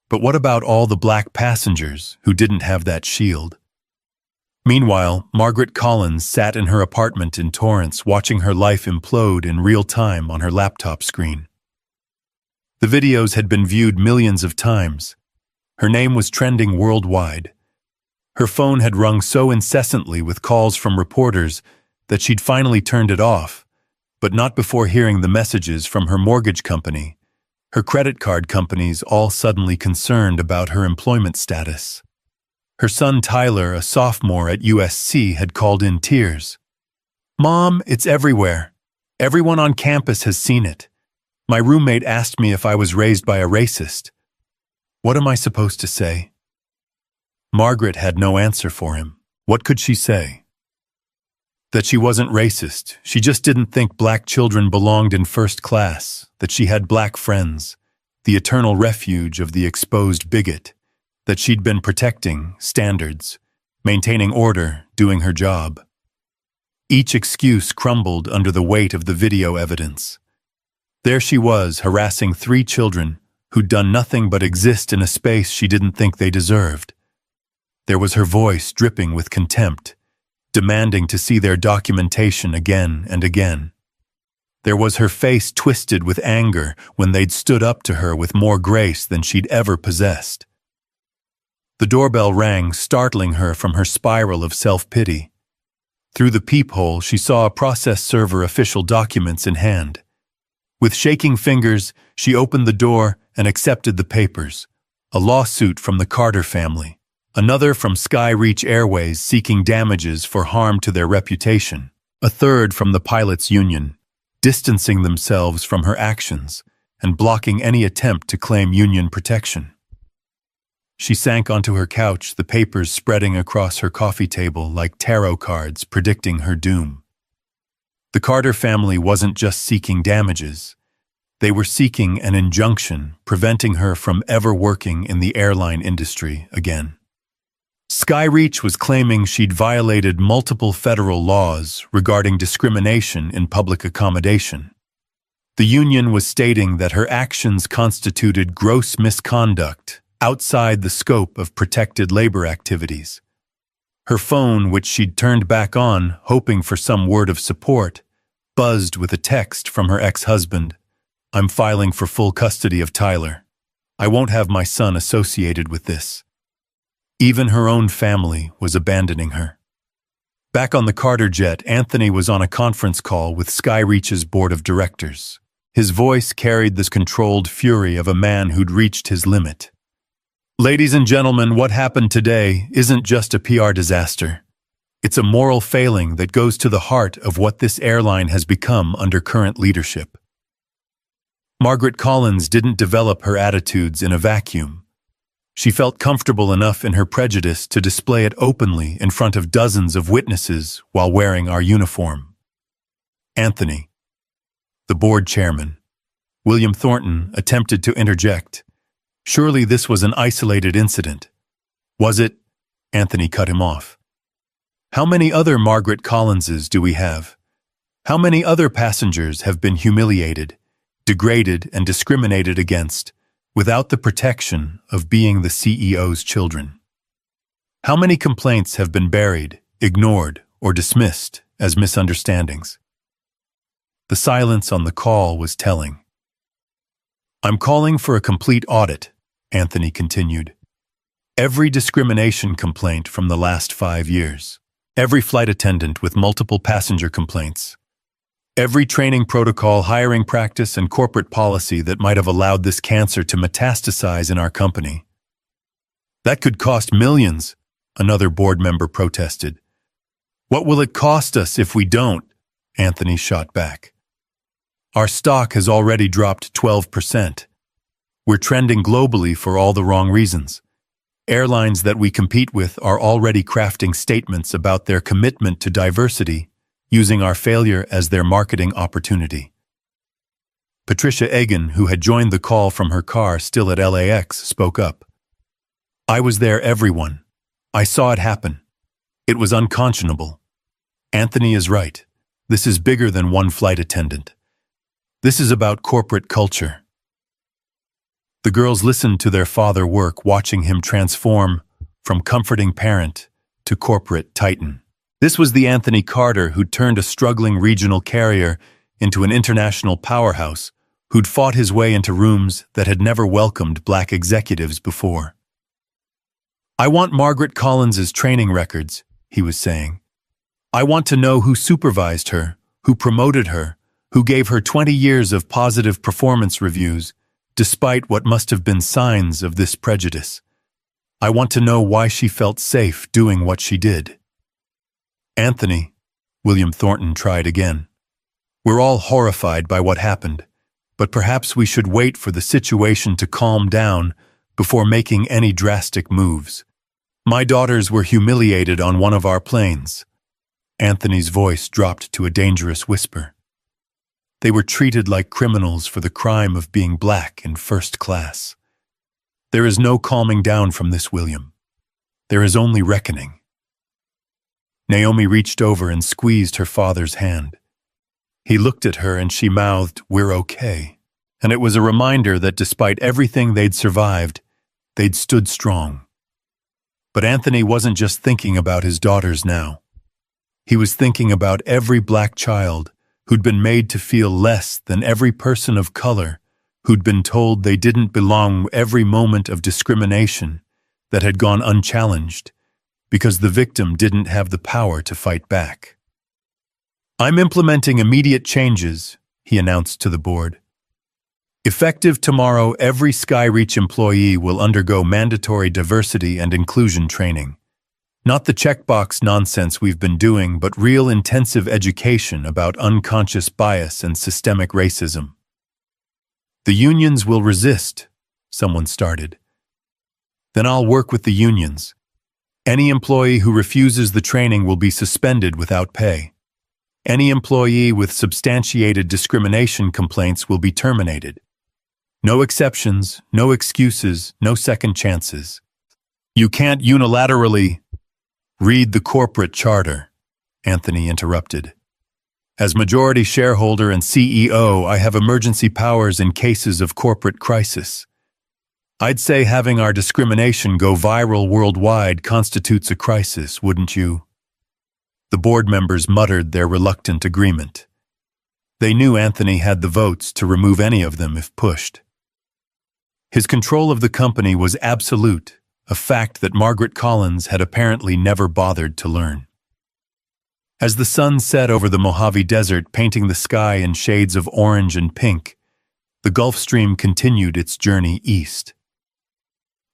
But what about all the black passengers who didn't have that shield? Meanwhile, Margaret Collins sat in her apartment in Torrance, watching her life implode in real time on her laptop screen. The videos had been viewed millions of times. Her name was trending worldwide. Her phone had rung so incessantly with calls from reporters that she'd finally turned it off, but not before hearing the messages from her mortgage company, her credit card companies all suddenly concerned about her employment status. Her son Tyler, a sophomore at USC, had called in tears. "Mom, it's everywhere. Everyone on campus has seen it. My roommate asked me if I was raised by a racist. What am I supposed to say?" Margaret had no answer for him. What could she say? That she wasn't racist. She just didn't think black children belonged in first class, that she had black friends, the eternal refuge of the exposed bigot, that she'd been protecting standards, maintaining order, doing her job. Each excuse crumbled under the weight of the video evidence. There she was, harassing 3 children who'd done nothing but exist in a space she didn't think they deserved. There was her voice dripping with contempt, demanding to see their documentation again and again. There was her face twisted with anger when they'd stood up to her with more grace than she'd ever possessed. The doorbell rang, startling her from her spiral of self-pity. Through the peephole, she saw a process server official documents in hand. With shaking fingers, she opened the door and accepted the papers. A lawsuit from the Carter family. Another from Skyreach Airways seeking damages for harm to their reputation. A third from the pilots' union, distancing themselves from her actions and blocking any attempt to claim union protection. She sank onto her couch, the papers spreading across her coffee table like tarot cards predicting her doom. The Carter family wasn't just seeking damages. They were seeking an injunction preventing her from ever working in the airline industry again. Skyreach was claiming she'd violated multiple federal laws regarding discrimination in public accommodation. The union was stating that her actions constituted gross misconduct outside the scope of protected labor activities. Her phone, which she'd turned back on, hoping for some word of support, buzzed with a text from her ex-husband. "I'm filing for full custody of Tyler. I won't have my son associated with this." Even her own family was abandoning her. Back on the Carter jet, Anthony was on a conference call with Skyreach's board of directors. His voice carried the controlled fury of a man who'd reached his limit. "Ladies and gentlemen, what happened today isn't just a PR disaster. It's a moral failing that goes to the heart of what this airline has become under current leadership." Margaret Collins didn't develop her attitudes in a vacuum. She felt comfortable enough in her prejudice to display it openly in front of dozens of witnesses while wearing our uniform. Anthony, the board chairman, William Thornton, attempted to interject. Surely this was an isolated incident. Was it? Anthony cut him off. How many other Margaret Collinses do we have? How many other passengers have been humiliated, degraded, and discriminated against without the protection of being the CEO's children? How many complaints have been buried, ignored, or dismissed as misunderstandings? The silence on the call was telling. "I'm calling for a complete audit," Anthony continued. "Every discrimination complaint from the last 5 years. Every flight attendant with multiple passenger complaints. Every training protocol, hiring practice, and corporate policy that might have allowed this cancer to metastasize in our company." "That could cost millions," another board member protested. "What will it cost us if we don't?" Anthony shot back. "Our stock has already dropped 12%. We're trending globally for all the wrong reasons. Airlines that we compete with are already crafting statements about their commitment to diversity, using our failure as their marketing opportunity." Patricia Egan, who had joined the call from her car still at LAX, spoke up. "I was there, everyone. I saw it happen. It was unconscionable. Anthony is right. This is bigger than one flight attendant. This is about corporate culture." The girls listened to their father work, watching him transform from comforting parent to corporate titan. This was the Anthony Carter who'd turned a struggling regional carrier into an international powerhouse, who'd fought his way into rooms that had never welcomed black executives before. "I want Margaret Collins's training records," he was saying. "I want to know who supervised her, who promoted her, who gave her 20 years of positive performance reviews, despite what must have been signs of this prejudice. I want to know why she felt safe doing what she did." "Anthony," William Thornton tried again, "we're all horrified by what happened, but perhaps we should wait for the situation to calm down before making any drastic moves. My daughters were humiliated on one of our planes." Anthony's voice dropped to a dangerous whisper. "They were treated like criminals for the crime of being black in first class. There is no calming down from this, William. There is only reckoning." Naomi reached over and squeezed her father's hand. He looked at her and she mouthed, "We're okay." And it was a reminder that despite everything they'd survived, they'd stood strong. But Anthony wasn't just thinking about his daughters now. He was thinking about every black child who'd been made to feel less than every person of color, who'd been told they didn't belong, every moment of discrimination that had gone unchallenged, because the victim didn't have the power to fight back. I'm implementing immediate changes, he announced to the board. Effective tomorrow, every Skyreach employee will undergo mandatory diversity and inclusion training. Not the checkbox nonsense we've been doing, but real intensive education about unconscious bias and systemic racism. The unions will resist, someone started. Then I'll work with the unions. Any employee who refuses the training will be suspended without pay. Any employee with substantiated discrimination complaints will be terminated. No exceptions, no excuses, no second chances. You can't unilaterally read the corporate charter, Anthony interrupted. As majority shareholder and CEO, I have emergency powers in cases of corporate crisis. I'd say having our discrimination go viral worldwide constitutes a crisis, wouldn't you? The board members muttered their reluctant agreement. They knew Anthony had the votes to remove any of them if pushed. His control of the company was absolute, a fact that Margaret Collins had apparently never bothered to learn. As the sun set over the Mojave Desert, painting the sky in shades of orange and pink, the Gulf Stream continued its journey east.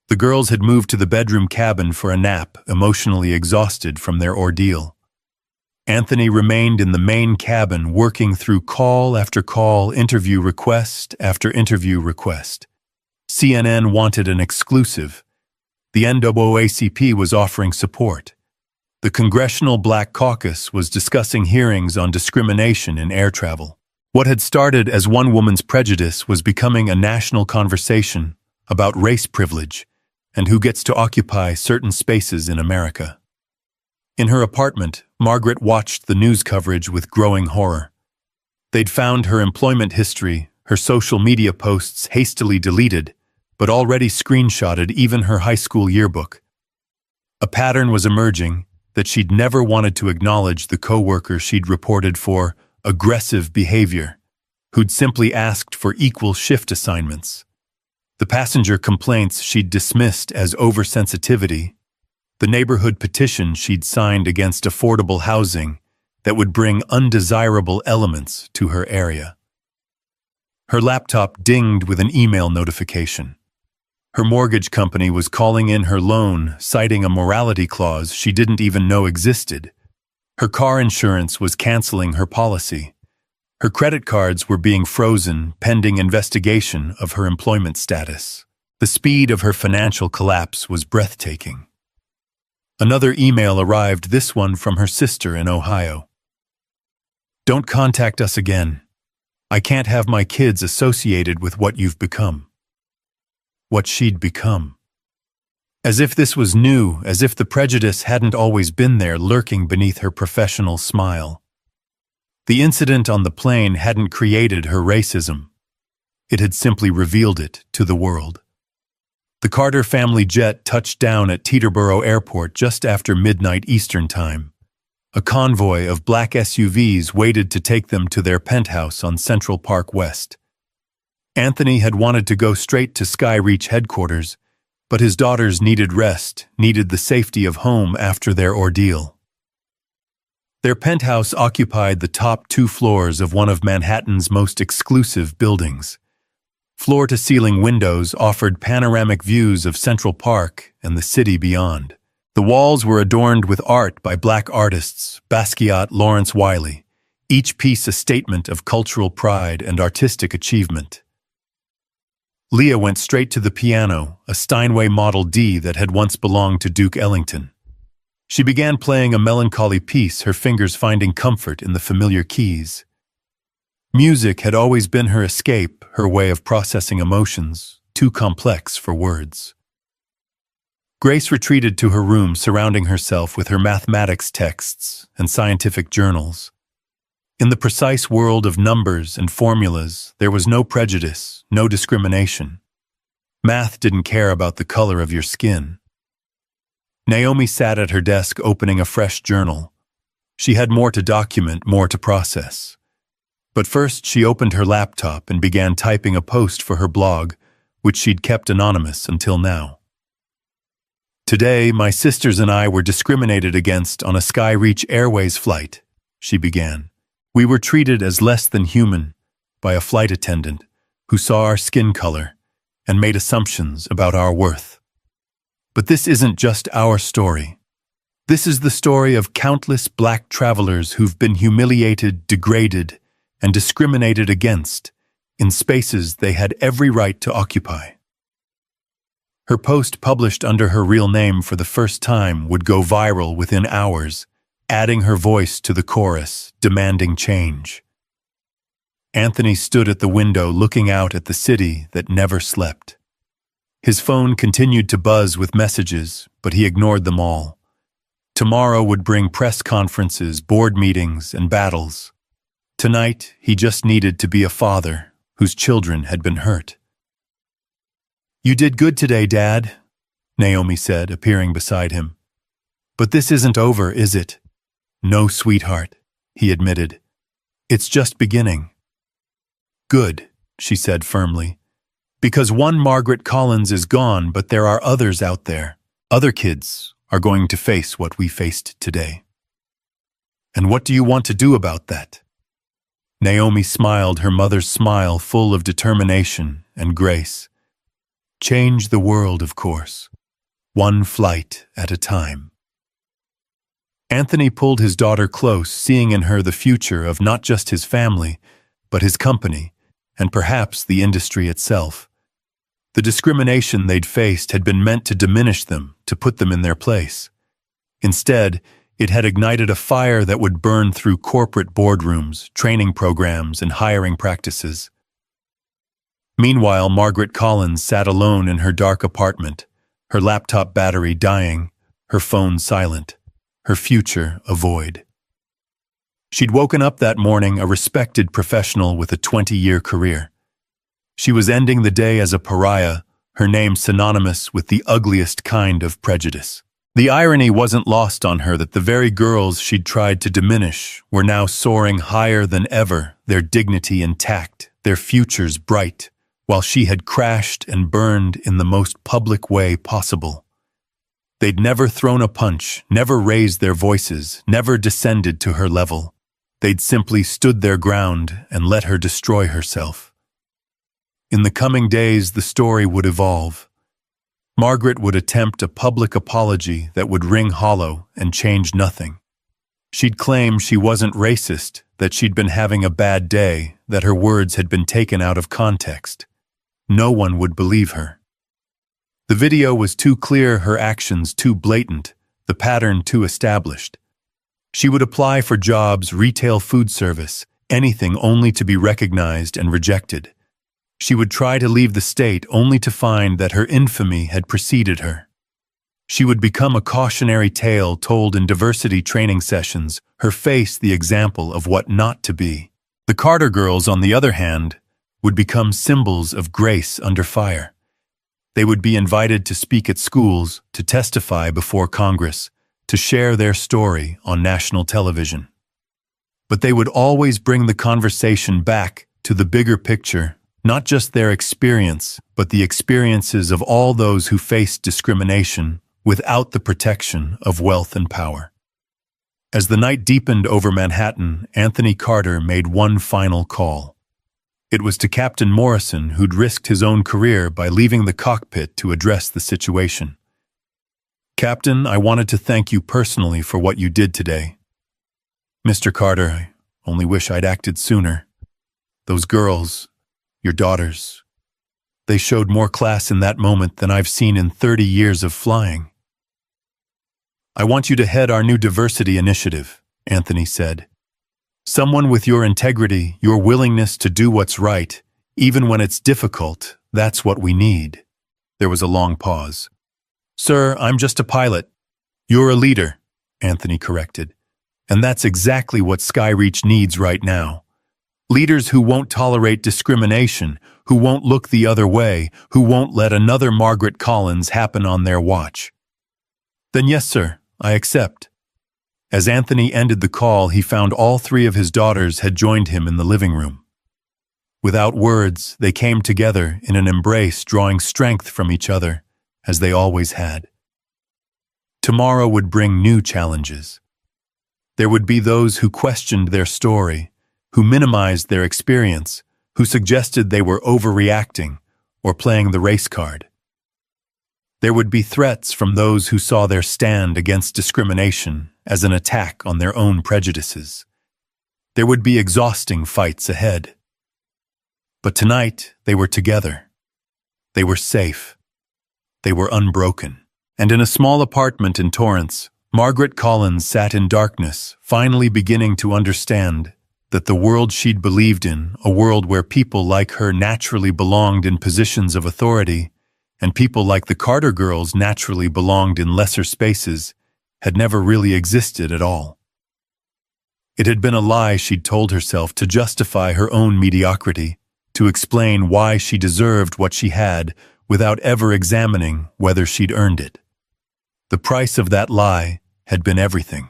The girls had moved to the bedroom cabin for a nap, emotionally exhausted from their ordeal. Anthony remained in the main cabin, working through call after call, interview request after interview request. CNN wanted an exclusive. The NAACP was offering support. The Congressional Black Caucus was discussing hearings on discrimination in air travel. What had started as one woman's prejudice was becoming a national conversation about race privilege and who gets to occupy certain spaces in America. In her apartment, Margaret watched the news coverage with growing horror. They'd found her employment history, her social media posts hastily deleted, but already screenshotted, even her high school yearbook. A pattern was emerging that she'd never wanted to acknowledge: the coworker she'd reported for aggressive behavior, who'd simply asked for equal shift assignments. The passenger complaints she'd dismissed as oversensitivity. The neighborhood petition she'd signed against affordable housing that would bring undesirable elements to her area. Her laptop dinged with an email notification. Her mortgage company was calling in her loan, citing a morality clause she didn't even know existed. Her car insurance was canceling her policy. Her credit cards were being frozen pending investigation of her employment status. The speed of her financial collapse was breathtaking. Another email arrived, this one from her sister in Ohio. Don't contact us again. I can't have my kids associated with what you've become. What she'd become. As if this was new, as if the prejudice hadn't always been there, lurking beneath her professional smile. The incident on the plane hadn't created her racism. It had simply revealed it to the world. The Carter family jet touched down at Teterboro Airport just after midnight Eastern Time. A convoy of black SUVs waited to take them to their penthouse on Central Park West. Anthony had wanted to go straight to Skyreach headquarters, but his daughters needed rest, needed the safety of home after their ordeal. Their penthouse occupied the top 2 floors of one of Manhattan's most exclusive buildings. Floor-to-ceiling windows offered panoramic views of Central Park and the city beyond. The walls were adorned with art by black artists, Basquiat, Lawrence Wiley, each piece a statement of cultural pride and artistic achievement. Leah went straight to the piano, a Steinway Model D that had once belonged to Duke Ellington. She began playing a melancholy piece, her fingers finding comfort in the familiar keys. Music had always been her escape, her way of processing emotions, too complex for words. Grace retreated to her room, surrounding herself with her mathematics texts and scientific journals. In the precise world of numbers and formulas, there was no prejudice, no discrimination. Math didn't care about the color of your skin. Naomi sat at her desk opening a fresh journal. She had more to document, more to process. But first she opened her laptop and began typing a post for her blog, which she'd kept anonymous until now. Today, my sisters and I were discriminated against on a Skyreach Airways flight, she began. We were treated as less than human by a flight attendant who saw our skin color and made assumptions about our worth. But this isn't just our story. This is the story of countless black travelers who've been humiliated, degraded, and discriminated against in spaces they had every right to occupy. Her post, published under her real name for the first time, would go viral within hours, adding her voice to the chorus, demanding change. Anthony stood at the window looking out at the city that never slept. His phone continued to buzz with messages, but he ignored them all. Tomorrow would bring press conferences, board meetings, and battles. Tonight, he just needed to be a father whose children had been hurt. "You did good today, Dad," Naomi said, appearing beside him. "But this isn't over, is it?" "No, sweetheart," he admitted. "It's just beginning." "Good," she said firmly. "Because one Margaret Collins is gone, but there are others out there. Other kids are going to face what we faced today." "And what do you want to do about that?" Naomi smiled, her mother's smile full of determination and grace. "Change the world, of course. One flight at a time." Anthony pulled his daughter close, seeing in her the future of not just his family, but his company, and perhaps the industry itself. The discrimination they'd faced had been meant to diminish them, to put them in their place. Instead, it had ignited a fire that would burn through corporate boardrooms, training programs, and hiring practices. Meanwhile, Margaret Collins sat alone in her dark apartment, her laptop battery dying, her phone silent, her future a void. She'd woken up that morning a respected professional with a 20-year career. She was ending the day as a pariah, her name synonymous with the ugliest kind of prejudice. The irony wasn't lost on her that the very girls she'd tried to diminish were now soaring higher than ever, their dignity intact, their futures bright, while she had crashed and burned in the most public way possible. They'd never thrown a punch, never raised their voices, never descended to her level. They'd simply stood their ground and let her destroy herself. In the coming days, the story would evolve. Margaret would attempt a public apology that would ring hollow and change nothing. She'd claim she wasn't racist, that she'd been having a bad day, that her words had been taken out of context. No one would believe her. The video was too clear, her actions too blatant, the pattern too established. She would apply for jobs, retail food service, anything only to be recognized and rejected. She would try to leave the state only to find that her infamy had preceded her. She would become a cautionary tale told in diversity training sessions, her face the example of what not to be. The Carter girls, on the other hand, would become symbols of grace under fire. They would be invited to speak at schools, to testify before Congress, to share their story on national television. But they would always bring the conversation back to the bigger picture, not just their experience, but the experiences of all those who faced discrimination without the protection of wealth and power. As the night deepened over Manhattan, Anthony Carter made one final call. It was to Captain Morrison, who'd risked his own career by leaving the cockpit to address the situation. "Captain, I wanted to thank you personally for what you did today. Mr. Carter, I only wish I'd acted sooner. Those girls, your daughters, they showed more class in that moment than I've seen in 30 years of flying." "I want you to head our new diversity initiative," Anthony said. "Someone with your integrity, your willingness to do what's right, even when it's difficult, that's what we need." There was a long pause. "Sir, I'm just a pilot." "You're a leader," Anthony corrected. "And that's exactly what Skyreach needs right now. Leaders who won't tolerate discrimination, who won't look the other way, who won't let another Margaret Collins happen on their watch." "Then yes, sir, I accept." As Anthony ended the call, he found all three of his daughters had joined him in the living room. Without words, they came together in an embrace, drawing strength from each other, as they always had. Tomorrow would bring new challenges. There would be those who questioned their story, who minimized their experience, who suggested they were overreacting or playing the race card. There would be threats from those who saw their stand against discrimination as an attack on their own prejudices. There would be exhausting fights ahead. But tonight, they were together. They were safe. They were unbroken. And in a small apartment in Torrance, Margaret Collins sat in darkness, finally beginning to understand that the world she'd believed in, a world where people like her naturally belonged in positions of authority, and people like the Carter girls naturally belonged in lesser spaces, had never really existed at all. It had been a lie she'd told herself to justify her own mediocrity, to explain why she deserved what she had without ever examining whether she'd earned it. The price of that lie had been everything.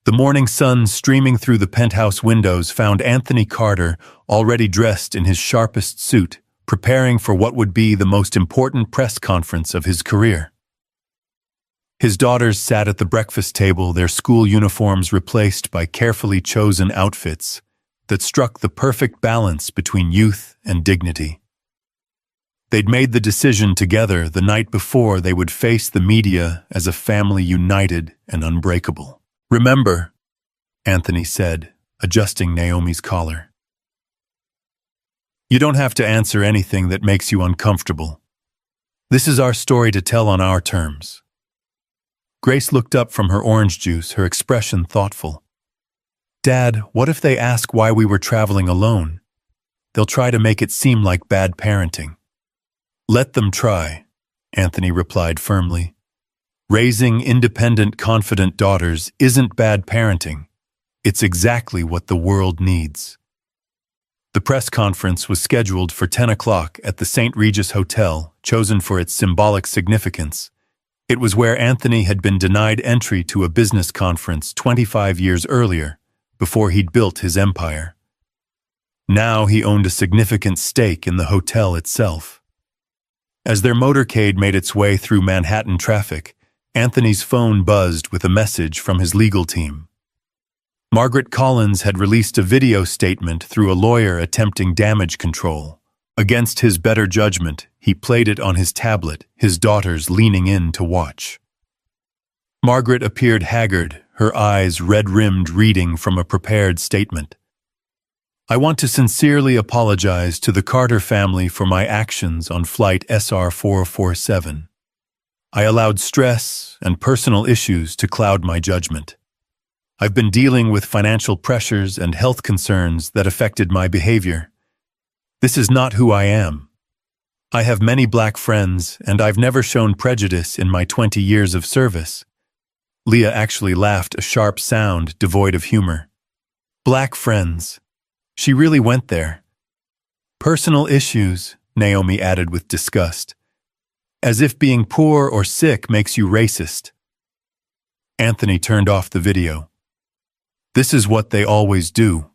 The morning sun streaming through the penthouse windows found Anthony Carter already dressed in his sharpest suit, preparing for what would be the most important press conference of his career. His daughters sat at the breakfast table, their school uniforms replaced by carefully chosen outfits that struck the perfect balance between youth and dignity. They'd made the decision together the night before they would face the media as a family united and unbreakable. "Remember," Anthony said, adjusting Naomi's collar. "You don't have to answer anything that makes you uncomfortable. This is our story to tell on our terms." Grace looked up from her orange juice, her expression thoughtful. "Dad, what if they ask why we were traveling alone? They'll try to make it seem like bad parenting." "Let them try," Anthony replied firmly. "Raising independent, confident daughters isn't bad parenting. It's exactly what the world needs." The press conference was scheduled for 10 o'clock at the St. Regis Hotel, chosen for its symbolic significance. It was where Anthony had been denied entry to a business conference 25 years earlier, before he'd built his empire. Now he owned a significant stake in the hotel itself. As their motorcade made its way through Manhattan traffic, Anthony's phone buzzed with a message from his legal team. Margaret Collins had released a video statement through a lawyer attempting damage control. Against his better judgment, he played it on his tablet, his daughters leaning in to watch. Margaret appeared haggard, her eyes red-rimmed, reading from a prepared statement. "I want to sincerely apologize to the Carter family for my actions on flight SR 447. I allowed stress and personal issues to cloud my judgment. I've been dealing with financial pressures and health concerns that affected my behavior. This is not who I am. I have many black friends, and I've never shown prejudice in my 20 years of service." Leah actually laughed, a sharp sound devoid of humor. "Black friends." She really went there. "Personal issues," Naomi added with disgust. "As if being poor or sick makes you racist." Anthony turned off the video. "This is what they always do.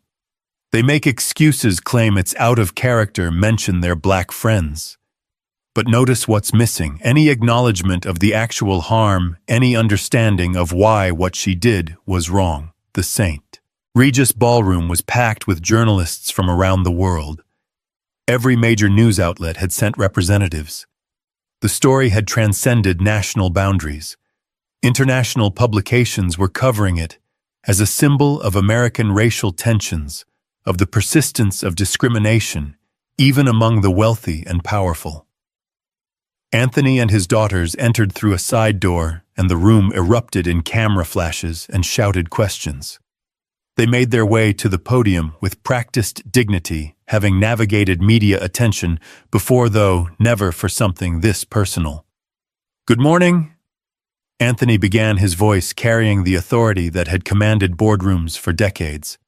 They make excuses, claim it's out of character, mention their black friends. But notice what's missing: any acknowledgement of the actual harm, any understanding of why what she did was wrong." The St. Regis Ballroom was packed with journalists from around the world. Every major news outlet had sent representatives. The story had transcended national boundaries. International publications were covering it as a symbol of American racial tensions, of the persistence of discrimination, even among the wealthy and powerful. Anthony and his daughters entered through a side door, and the room erupted in camera flashes and shouted questions. They made their way to the podium with practiced dignity, having navigated media attention before, though never for something this personal. "Good morning." Anthony began, his voice carrying the authority that had commanded boardrooms for decades.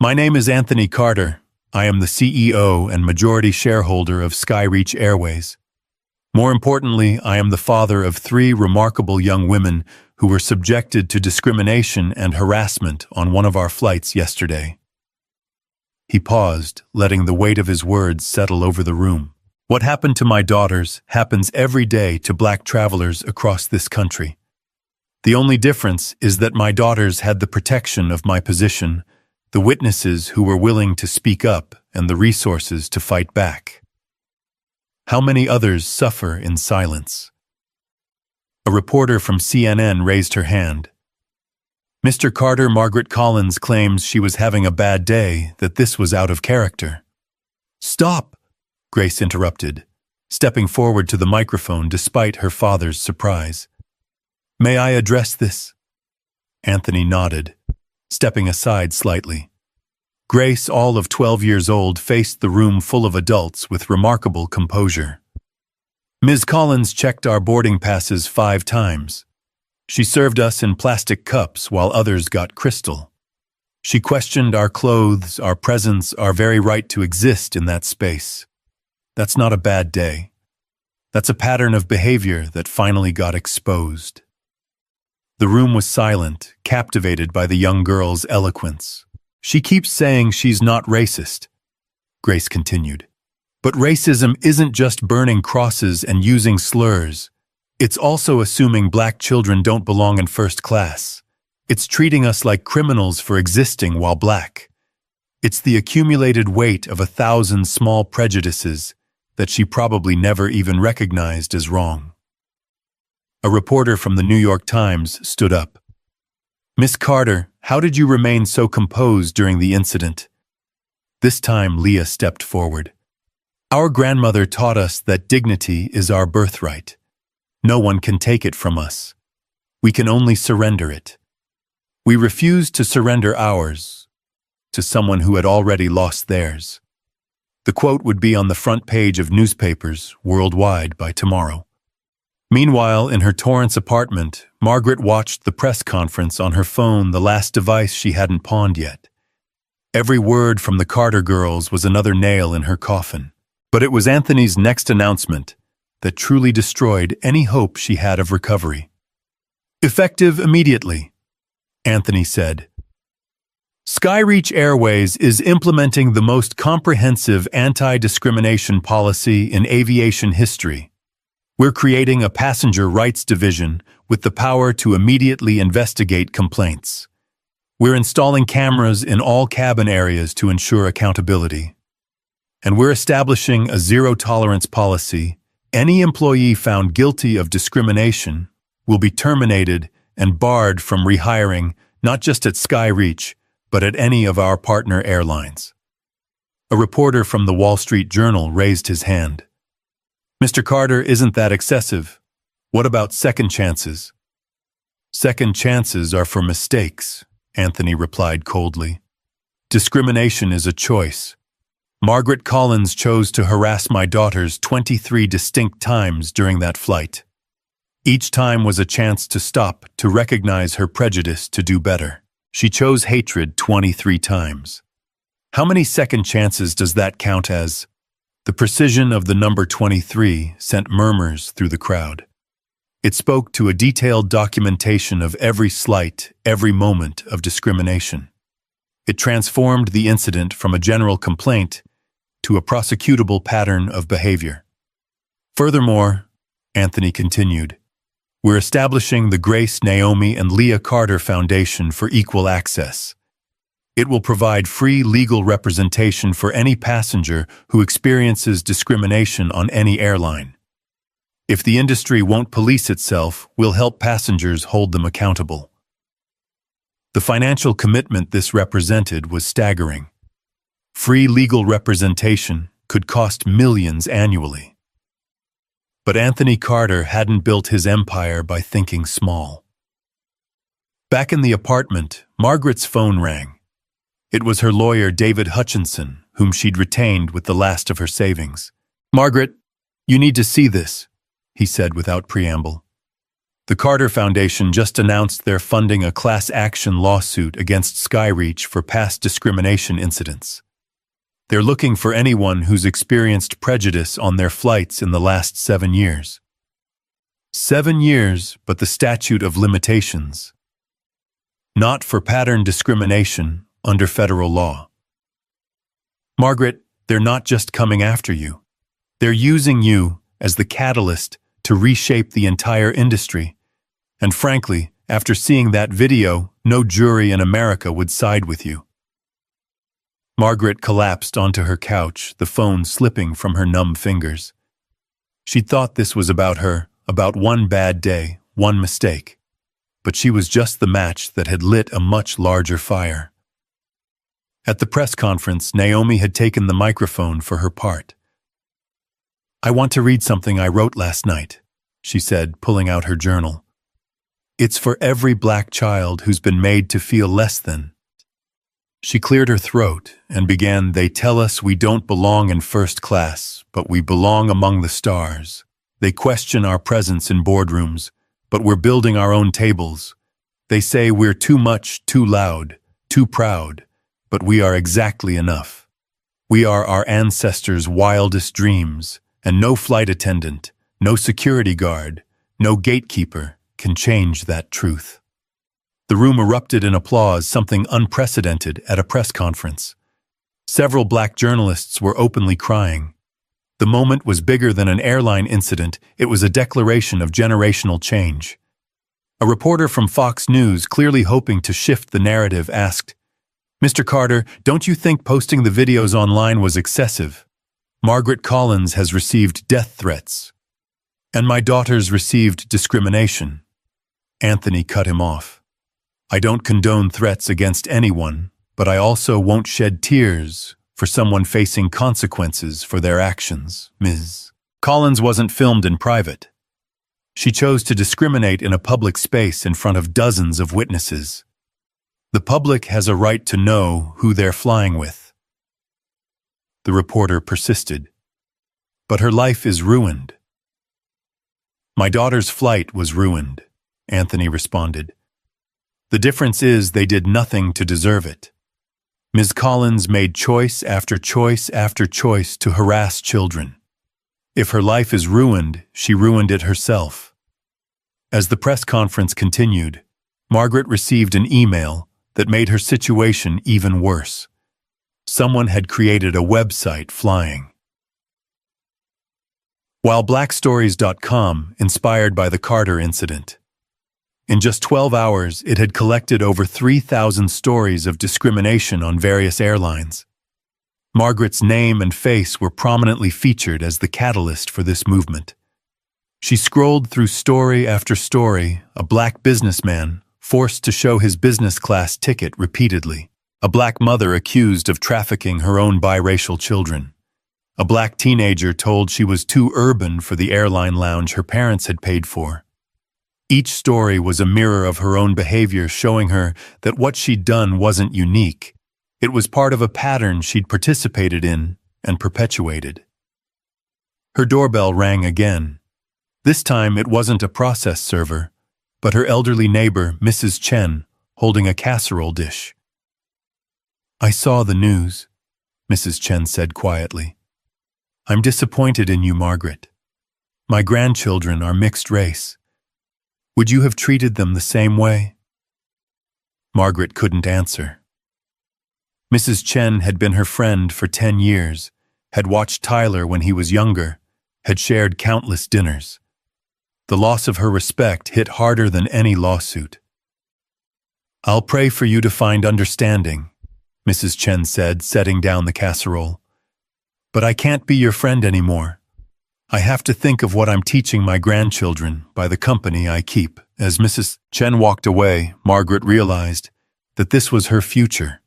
"My name is Anthony Carter. I am the CEO and majority shareholder of Skyreach Airways. More importantly, I am the father of 3 remarkable young women who were subjected to discrimination and harassment on one of our flights yesterday." He paused, letting the weight of his words settle over the room. "What happened to my daughters happens every day to black travelers across this country. The only difference is that my daughters had the protection of my position, the witnesses who were willing to speak up and the resources to fight back. How many others suffer in silence? A reporter from CNN raised her hand. Mr. Carter, Margaret Collins claims she was having a bad day, that this was out of character. Stop, Grace interrupted, stepping forward to the microphone despite her father's surprise. May I address this? Anthony nodded, stepping aside slightly. Grace, all of 12 years old, faced the room full of adults with remarkable composure. Ms. Collins checked our boarding passes 5 times. She served us in plastic cups while others got crystal. She questioned our clothes, our presence, our very right to exist in that space. That's not a bad day. That's a pattern of behavior that finally got exposed. The room was silent, captivated by the young girl's eloquence. She keeps saying she's not racist, Grace continued. But racism isn't just burning crosses and using slurs. It's also assuming black children don't belong in first class. It's treating us like criminals for existing while black. It's the accumulated weight of 1,000 small prejudices that she probably never even recognized as wrong. A reporter from the New York Times stood up. Miss Carter, how did you remain so composed during the incident? This time, Leah stepped forward. Our grandmother taught us that dignity is our birthright. No one can take it from us. We can only surrender it. We refused to surrender ours to someone who had already lost theirs. The quote would be on the front page of newspapers worldwide by tomorrow. Meanwhile, in her Torrance apartment, Margaret watched the press conference on her phone, the last device she hadn't pawned yet. Every word from the Carter girls was another nail in her coffin. But it was Anthony's next announcement that truly destroyed any hope she had of recovery. Effective immediately, Anthony said. Skyreach Airways is implementing the most comprehensive anti-discrimination policy in aviation history. We're creating a passenger rights division with the power to immediately investigate complaints. We're installing cameras in all cabin areas to ensure accountability. And we're establishing a zero-tolerance policy. Any employee found guilty of discrimination will be terminated and barred from rehiring, not just at Skyreach, but at any of our partner airlines. A reporter from the Wall Street Journal raised his hand. Mr. Carter, isn't that excessive? What about second chances? Second chances are for mistakes, Anthony replied coldly. Discrimination is a choice. Margaret Collins chose to harass my daughters 23 distinct times during that flight. Each time was a chance to stop, to recognize her prejudice, to do better. She chose hatred 23 times. How many second chances does that count as? The precision of the number 23 sent murmurs through the crowd. It spoke to a detailed documentation of every slight, every moment of discrimination. It transformed the incident from a general complaint to a prosecutable pattern of behavior. Furthermore, Anthony continued, we're establishing the Grace, Naomi, and Leah Carter Foundation for Equal Access. It will provide free legal representation for any passenger who experiences discrimination on any airline. If the industry won't police itself, we'll help passengers hold them accountable. The financial commitment this represented was staggering. Free legal representation could cost millions annually. But Anthony Carter hadn't built his empire by thinking small. Back in the apartment, Margaret's phone rang. It was her lawyer, David Hutchinson, whom she'd retained with the last of her savings. Margaret, you need to see this, he said without preamble. The Carter Foundation just announced they're funding a class action lawsuit against Skyreach for past discrimination incidents. They're looking for anyone who's experienced prejudice on their flights in the last 7 years. 7 years, but the statute of limitations. Not for pattern discrimination under federal law. Margaret, they're not just coming after you. They're using you as the catalyst to reshape the entire industry. And frankly, after seeing that video, no jury in America would side with you. Margaret collapsed onto her couch, the phone slipping from her numb fingers. She'd thought this was about her, about one bad day, one mistake. But she was just the match that had lit a much larger fire. At the press conference, Naomi had taken the microphone for her part. "I want to read something I wrote last night," she said, pulling out her journal. "It's for every black child who's been made to feel less than." She cleared her throat and began, "They tell us we don't belong in first class, but we belong among the stars. They question our presence in boardrooms, but we're building our own tables. They say we're too much, too loud, too proud, but we are exactly enough. We are our ancestors' wildest dreams, and no flight attendant, no security guard, no gatekeeper can change that truth." The room erupted in applause, something unprecedented at a press conference. Several black journalists were openly crying. The moment was bigger than an airline incident. It was a declaration of generational change. A reporter from Fox News, clearly hoping to shift the narrative, asked, "Mr. Carter, don't you think posting the videos online was excessive? Margaret Collins has received death threats. And my daughters received discrimination." Anthony cut him off. "I don't condone threats against anyone, but I also won't shed tears for someone facing consequences for their actions." Ms. Collins wasn't filmed in private. She chose to discriminate in a public space in front of dozens of witnesses. The public has a right to know who they're flying with. The reporter persisted. "But her life is ruined." "My daughter's flight was ruined," Anthony responded. "The difference is they did nothing to deserve it. Ms. Collins made choice after choice after choice to harass children. If her life is ruined, she ruined it herself." As the press conference continued, Margaret received an email that made her situation even worse. Someone had created a website flying. While BlackStories.com, inspired by the Carter incident. In just 12 hours, it had collected over 3,000 stories of discrimination on various airlines. Margaret's name and face were prominently featured as the catalyst for this movement. She scrolled through story after story: a black businessman forced to show his business class ticket repeatedly, a black mother accused of trafficking her own biracial children, a black teenager told she was too urban for the airline lounge her parents had paid for. Each story was a mirror of her own behavior, showing her that what she'd done wasn't unique. It was part of a pattern she'd participated in and perpetuated. Her doorbell rang again. This time it wasn't a process server, but her elderly neighbor, Mrs. Chen, holding a casserole dish. "I saw the news," Mrs. Chen said quietly. "I'm disappointed in you, Margaret. My grandchildren are mixed race. Would you have treated them the same way?" Margaret couldn't answer. Mrs. Chen had been her friend for 10 years, had watched Tyler when he was younger, had shared countless dinners. The loss of her respect hit harder than any lawsuit. "I'll pray for you to find understanding," Mrs. Chen said, setting down the casserole. "But I can't be your friend anymore. I have to think of what I'm teaching my grandchildren by the company I keep." As Mrs. Chen walked away, Margaret realized that this was her future.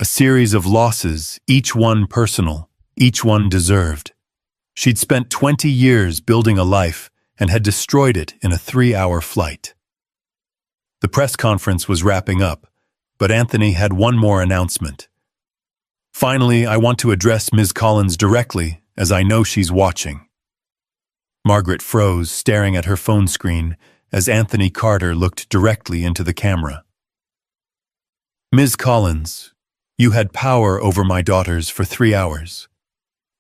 A series of losses, each one personal, each one deserved. She'd spent 20 years building a life and had destroyed it in a 3-hour flight. The press conference was wrapping up, but Anthony had one more announcement. "Finally, I want to address Ms. Collins directly, as I know she's watching." Margaret froze, staring at her phone screen as Anthony Carter looked directly into the camera. "Ms. Collins, you had power over my daughters for 3 hours.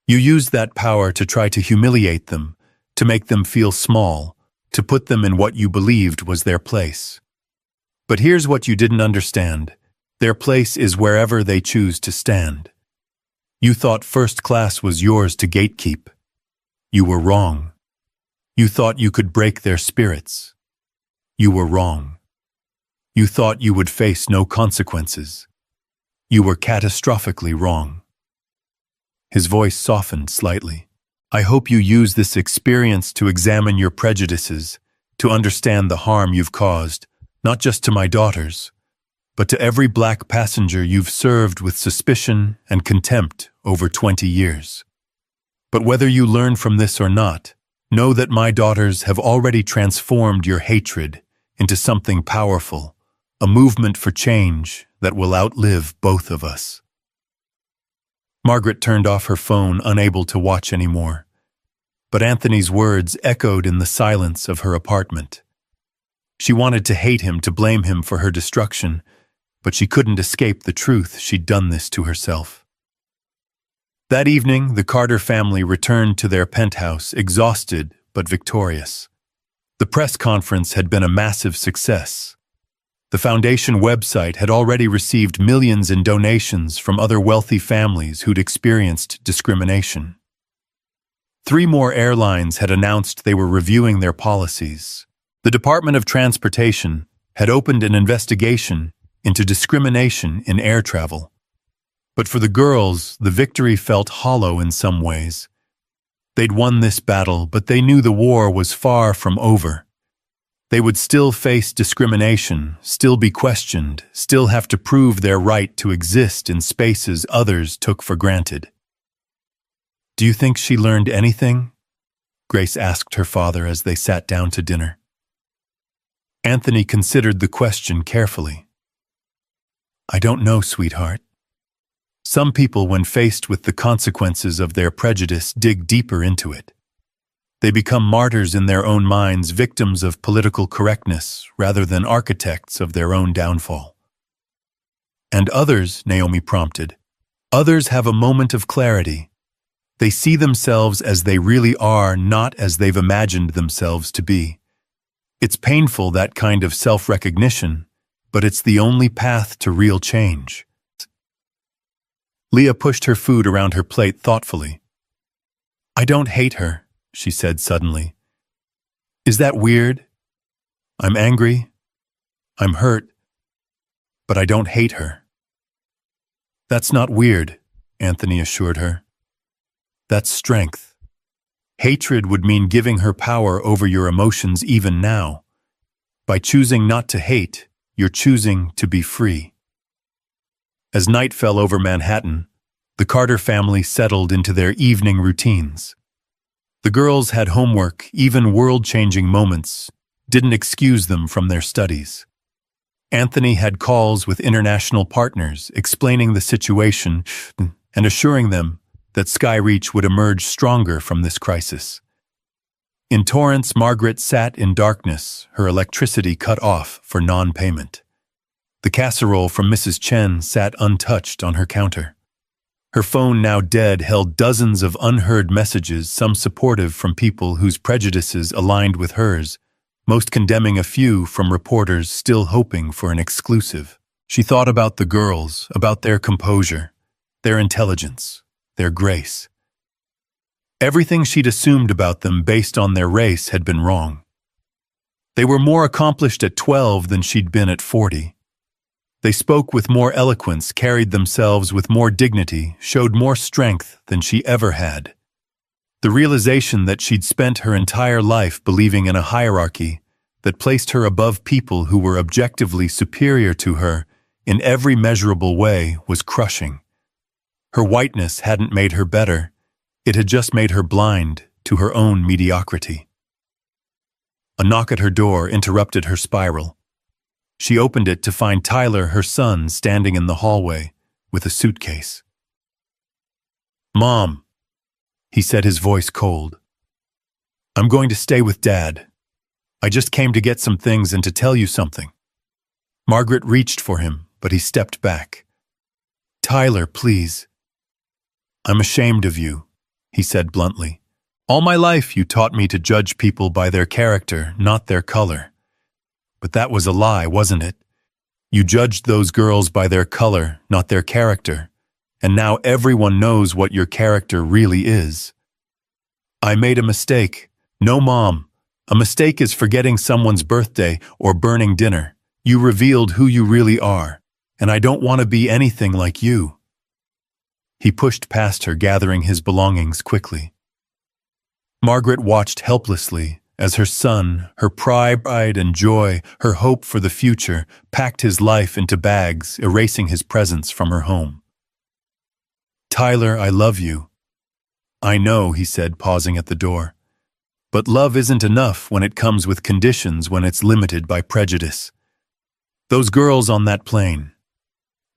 You used that power to try to humiliate them, to make them feel small, to put them in what you believed was their place. But here's what you didn't understand. Their place is wherever they choose to stand. You thought first class was yours to gatekeep. You were wrong. You thought you could break their spirits. You were wrong. You thought you would face no consequences. You were catastrophically wrong." His voice softened slightly. "I hope you use this experience to examine your prejudices, to understand the harm you've caused, not just to my daughters, but to every black passenger you've served with suspicion and contempt over 20 years. But whether you learn from this or not, know that my daughters have already transformed your hatred into something powerful, a movement for change that will outlive both of us." Margaret turned off her phone, unable to watch anymore. But Anthony's words echoed in the silence of her apartment. She wanted to hate him, to blame him for her destruction, but she couldn't escape the truth she'd done this to herself. That evening, the Carter family returned to their penthouse, exhausted but victorious. The press conference had been a massive success. The foundation website had already received millions in donations from other wealthy families who'd experienced discrimination. 3 more airlines had announced they were reviewing their policies. The Department of Transportation had opened an investigation into discrimination in air travel. But for the girls, the victory felt hollow in some ways. They'd won this battle, but they knew the war was far from over. They would still face discrimination, still be questioned, still have to prove their right to exist in spaces others took for granted. "Do you think she learned anything?" Grace asked her father as they sat down to dinner. Anthony considered the question carefully. "I don't know, sweetheart. Some people, when faced with the consequences of their prejudice, dig deeper into it. They become martyrs in their own minds, victims of political correctness, rather than architects of their own downfall." "And others," Naomi prompted, "others have a moment of clarity. They see themselves as they really are, not as they've imagined themselves to be. It's painful, that kind of self-recognition, but it's the only path to real change." Leah pushed her food around her plate thoughtfully. "I don't hate her," she said suddenly. "Is that weird? I'm angry. I'm hurt. But I don't hate her." "That's not weird," Anthony assured her. "That's strength. Hatred would mean giving her power over your emotions even now. By choosing not to hate, you're choosing to be free." As night fell over Manhattan, the Carter family settled into their evening routines. The girls had homework, even world-changing moments didn't excuse them from their studies. Anthony had calls with international partners, explaining the situation and assuring them that Skyreach would emerge stronger from this crisis. In Torrance, Margaret sat in darkness, her electricity cut off for non-payment. The casserole from Mrs. Chen sat untouched on her counter. Her phone, now dead, held dozens of unheard messages, some supportive from people whose prejudices aligned with hers, most condemning, a few from reporters still hoping for an exclusive. She thought about the girls, about their composure, their intelligence, their grace. Everything she'd assumed about them based on their race had been wrong. They were more accomplished at 12 than she'd been at 40. They spoke with more eloquence, carried themselves with more dignity, showed more strength than she ever had. The realization that she'd spent her entire life believing in a hierarchy that placed her above people who were objectively superior to her in every measurable way was crushing. Her whiteness hadn't made her better, it had just made her blind to her own mediocrity. A knock at her door interrupted her spiral. She opened it to find Tyler, her son, standing in the hallway with a suitcase. "Mom," he said, his voice cold. "I'm going to stay with Dad. I just came to get some things and to tell you something." Margaret reached for him, but he stepped back. "Tyler, please." "I'm ashamed of you," he said bluntly. "All my life you taught me to judge people by their character, not their color. But that was a lie, wasn't it? You judged those girls by their color, not their character, and now everyone knows what your character really is." "I made a mistake." "No, Mom. A mistake is forgetting someone's birthday or burning dinner. You revealed who you really are. and I don't want to be anything like you." He pushed past her, gathering his belongings quickly. Margaret watched helplessly as her son, her pride and joy, her hope for the future, packed his life into bags, erasing his presence from her home. "Tyler, I love you." "I know," he said, pausing at the door. "But love isn't enough when it comes with conditions, when it's limited by prejudice. Those girls on that plane,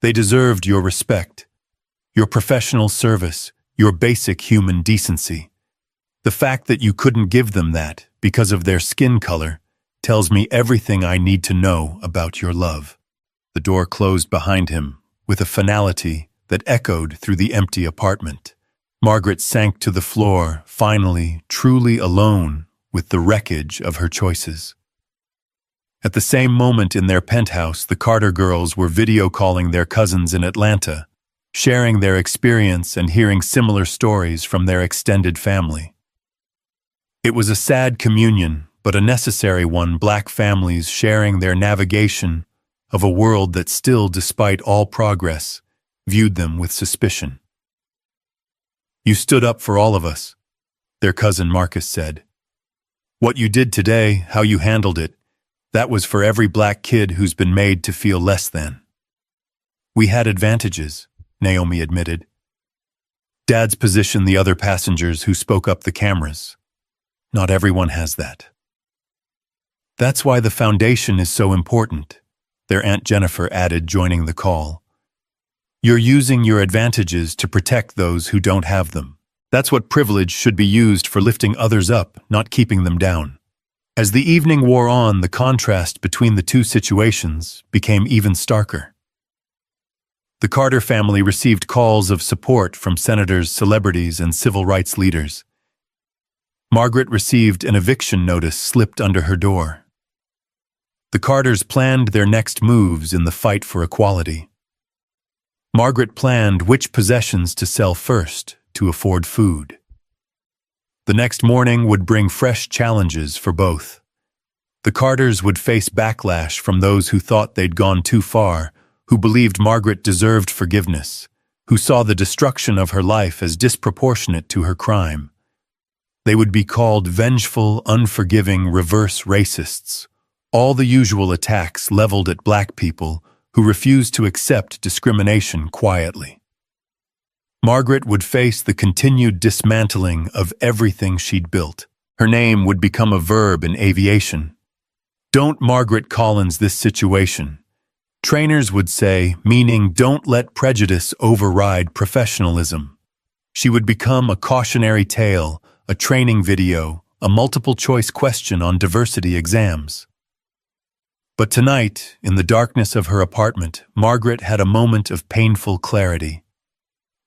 they deserved your respect, your professional service, your basic human decency. The fact that you couldn't give them that because of their skin color tells me everything I need to know about your love." The door closed behind him with a finality that echoed through the empty apartment. Margaret sank to the floor, finally, truly alone with the wreckage of her choices. At the same moment in their penthouse, the Carter girls were video calling their cousins in Atlanta, sharing their experience and hearing similar stories from their extended family. It was a sad communion, but a necessary one, Black families sharing their navigation of a world that still, despite all progress, viewed them with suspicion. "You stood up for all of us," their cousin Marcus said. "What you did today, how you handled it, that was for every Black kid who's been made to feel less than." "We had advantages," Naomi admitted. "Dad's positioned the other passengers who spoke up the cameras. Not everyone has that." "That's why the foundation is so important," their Aunt Jennifer added, joining the call. "You're using your advantages to protect those who don't have them. That's what privilege should be used for, lifting others up, not keeping them down." As the evening wore on, the contrast between the two situations became even starker. The Carter family received calls of support from senators, celebrities, and civil rights leaders. Margaret received an eviction notice slipped under her door. The Carters planned their next moves in the fight for equality. Margaret planned which possessions to sell first to afford food. The next morning would bring fresh challenges for both. The Carters would face backlash from those who thought they'd gone too far, who believed Margaret deserved forgiveness, who saw the destruction of her life as disproportionate to her crime. They would be called vengeful, unforgiving, reverse racists, all the usual attacks leveled at Black people who refused to accept discrimination quietly. Margaret would face the continued dismantling of everything she'd built. Her name would become a verb in aviation. "Don't Margaret Collins this situation." Trainers would say, meaning don't let prejudice override professionalism. She would become a cautionary tale, a training video, a multiple-choice question on diversity exams. But tonight, in the darkness of her apartment, Margaret had a moment of painful clarity.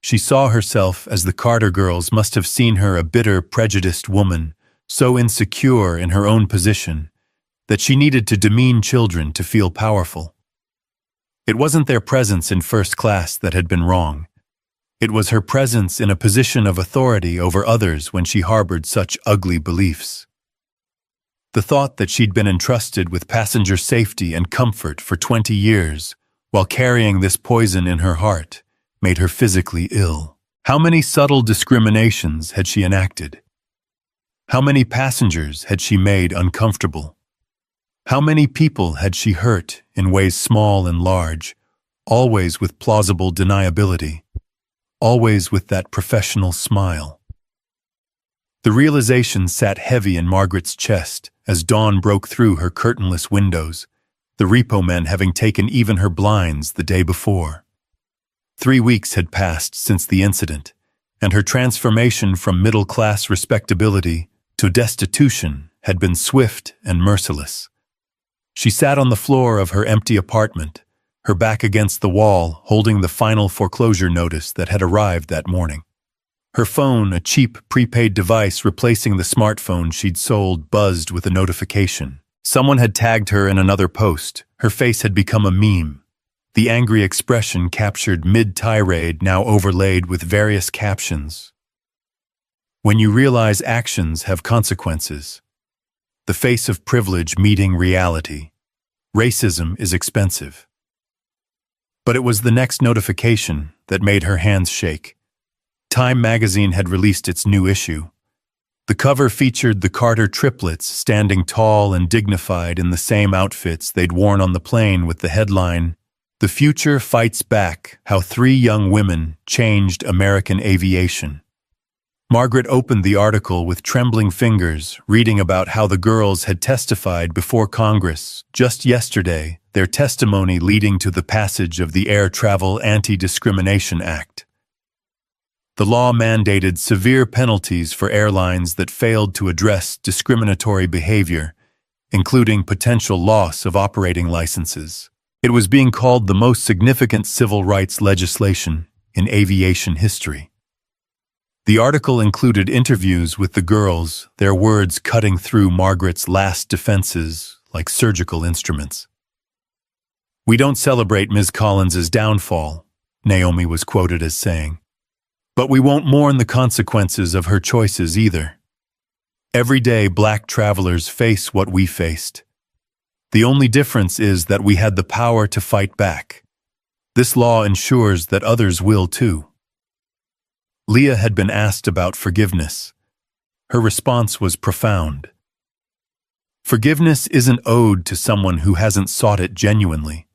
She saw herself as the Carter girls must have seen her, a bitter, prejudiced woman, so insecure in her own position that she needed to demean children to feel powerful. It wasn't their presence in first class that had been wrong. It was her presence in a position of authority over others when she harbored such ugly beliefs. The thought that she'd been entrusted with passenger safety and comfort for 20 years while carrying this poison in her heart made her physically ill. How many subtle discriminations had she enacted? How many passengers had she made uncomfortable? How many people had she hurt in ways small and large, always with plausible deniability, always with that professional smile? The realization sat heavy in Margaret's chest as dawn broke through her curtainless windows, the repo men having taken even her blinds the day before. 3 weeks had passed since the incident, and her transformation from middle-class respectability to destitution had been swift and merciless. She sat on the floor of her empty apartment, her back against the wall, holding the final foreclosure notice that had arrived that morning. Her phone, a cheap prepaid device replacing the smartphone she'd sold, buzzed with a notification. Someone had tagged her in another post. Her face had become a meme. The angry expression captured mid-tirade, now overlaid with various captions. When you realize actions have consequences. The face of privilege meeting reality. Racism is expensive. But it was the next notification that made her hands shake. Time magazine had released its new issue. The cover featured the Carter triplets standing tall and dignified in the same outfits they'd worn on the plane, with the headline, "The Future Fights Back: How 3 Young Women Changed American Aviation." Margaret opened the article with trembling fingers, reading about how the girls had testified before Congress just yesterday, their testimony leading to the passage of the Air Travel Anti-Discrimination Act. The law mandated severe penalties for airlines that failed to address discriminatory behavior, including potential loss of operating licenses. It was being called the most significant civil rights legislation in aviation history. The article included interviews with the girls, their words cutting through Margaret's last defenses like surgical instruments. "We don't celebrate Ms. Collins's downfall," Naomi was quoted as saying. "But we won't mourn the consequences of her choices either. Every day, Black travelers face what we faced. The only difference is that we had the power to fight back. This law ensures that others will too." Leah had been asked about forgiveness. Her response was profound. "Forgiveness isn't owed to someone who hasn't sought it genuinely.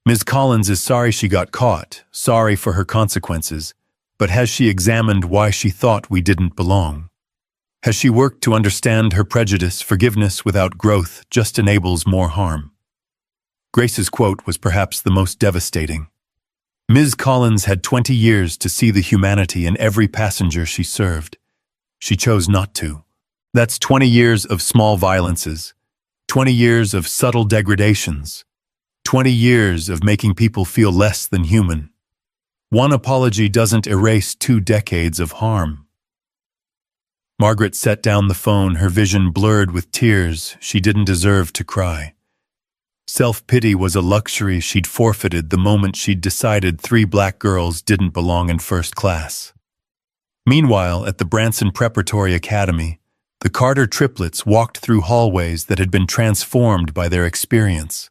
Ms. Collins is sorry she got caught, sorry for her consequences, but has she examined why she thought we didn't belong? Has she worked to understand her prejudice? Forgiveness without growth just enables more harm." Grace's quote was perhaps the most devastating. Ms. Collins had 20 years to see the humanity in every passenger she served. She chose not to. That's 20 years of small violences, 20 years of subtle degradations, 20 years of making people feel less than human. One apology doesn't erase 2 decades of harm. Margaret set down the phone, her vision blurred with tears. She didn't deserve to cry. Self-pity was a luxury she'd forfeited the moment she'd decided 3 Black girls didn't belong in first class. Meanwhile, at the Branson Preparatory Academy, the Carter triplets walked through hallways that had been transformed by their experience.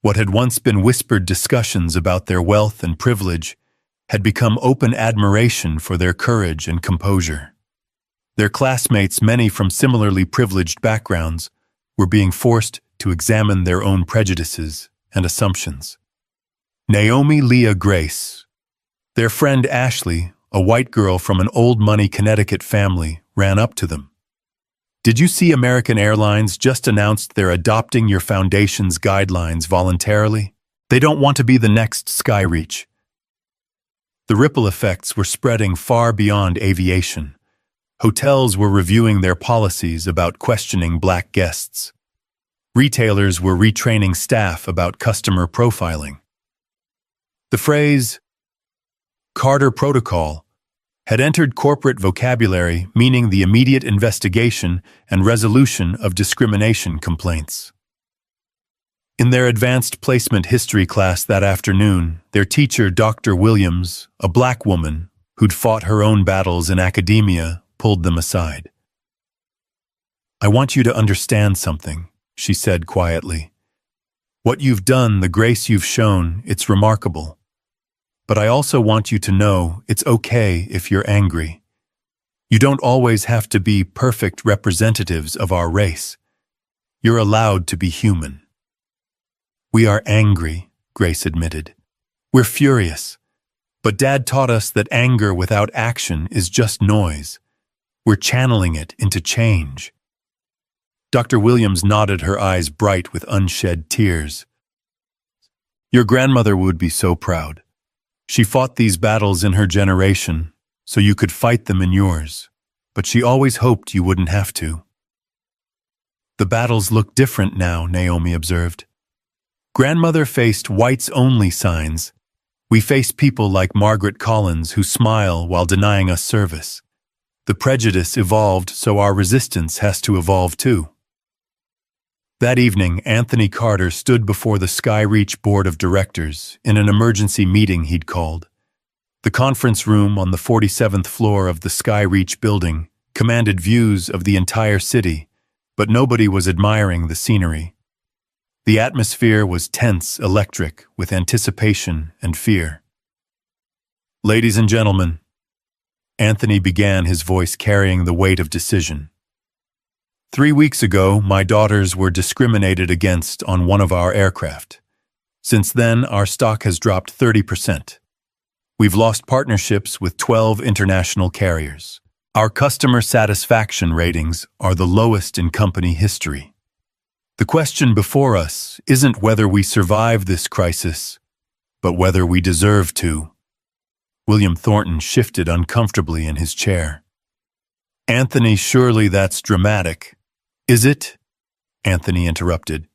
What had once been whispered discussions about their wealth and privilege had become open admiration for their courage and composure. Their classmates, many from similarly privileged backgrounds, were being forced to examine their own prejudices and assumptions. Naomi, Leah, Grace. Their friend Ashley, a white girl from an old-money Connecticut family, ran up to them. "Did you see American Airlines just announced they're adopting your foundation's guidelines voluntarily? They don't want to be the next Skyreach." The ripple effects were spreading far beyond aviation. Hotels were reviewing their policies about questioning Black guests. Retailers were retraining staff about customer profiling. The phrase, "Carter Protocol," had entered corporate vocabulary, meaning the immediate investigation and resolution of discrimination complaints. In their advanced placement history class that afternoon, their teacher, Dr. Williams, a Black woman who'd fought her own battles in academia, pulled them aside. "I want you to understand something," she said quietly. "What you've done, the grace you've shown, it's remarkable. But I also want you to know it's okay if you're angry. You don't always have to be perfect representatives of our race. You're allowed to be human." "We are angry," Grace admitted. "We're furious. But Dad taught us that anger without action is just noise. We're channeling it into change." Dr. Williams nodded, her eyes bright with unshed tears. "Your grandmother would be so proud. She fought these battles in her generation, so you could fight them in yours, but she always hoped you wouldn't have to." "The battles look different now," Naomi observed. "Grandmother faced whites-only signs. We face people like Margaret Collins who smile while denying us service. The prejudice evolved, so our resistance has to evolve too." That evening, Anthony Carter stood before the Skyreach Board of Directors in an emergency meeting he'd called. The conference room on the 47th floor of the Skyreach building commanded views of the entire city, but nobody was admiring the scenery. The atmosphere was tense, electric, with anticipation and fear. "Ladies and gentlemen," Anthony began, his voice carrying the weight of decision. "3 weeks ago, my daughters were discriminated against on one of our aircraft. Since then, our stock has dropped 30%. We've lost partnerships with 12 international carriers. Our customer satisfaction ratings are the lowest in company history. The question before us isn't whether we survive this crisis, but whether we deserve to." William Thornton shifted uncomfortably in his chair. "Anthony, surely that's dramatic." "Is it?" Anthony interrupted.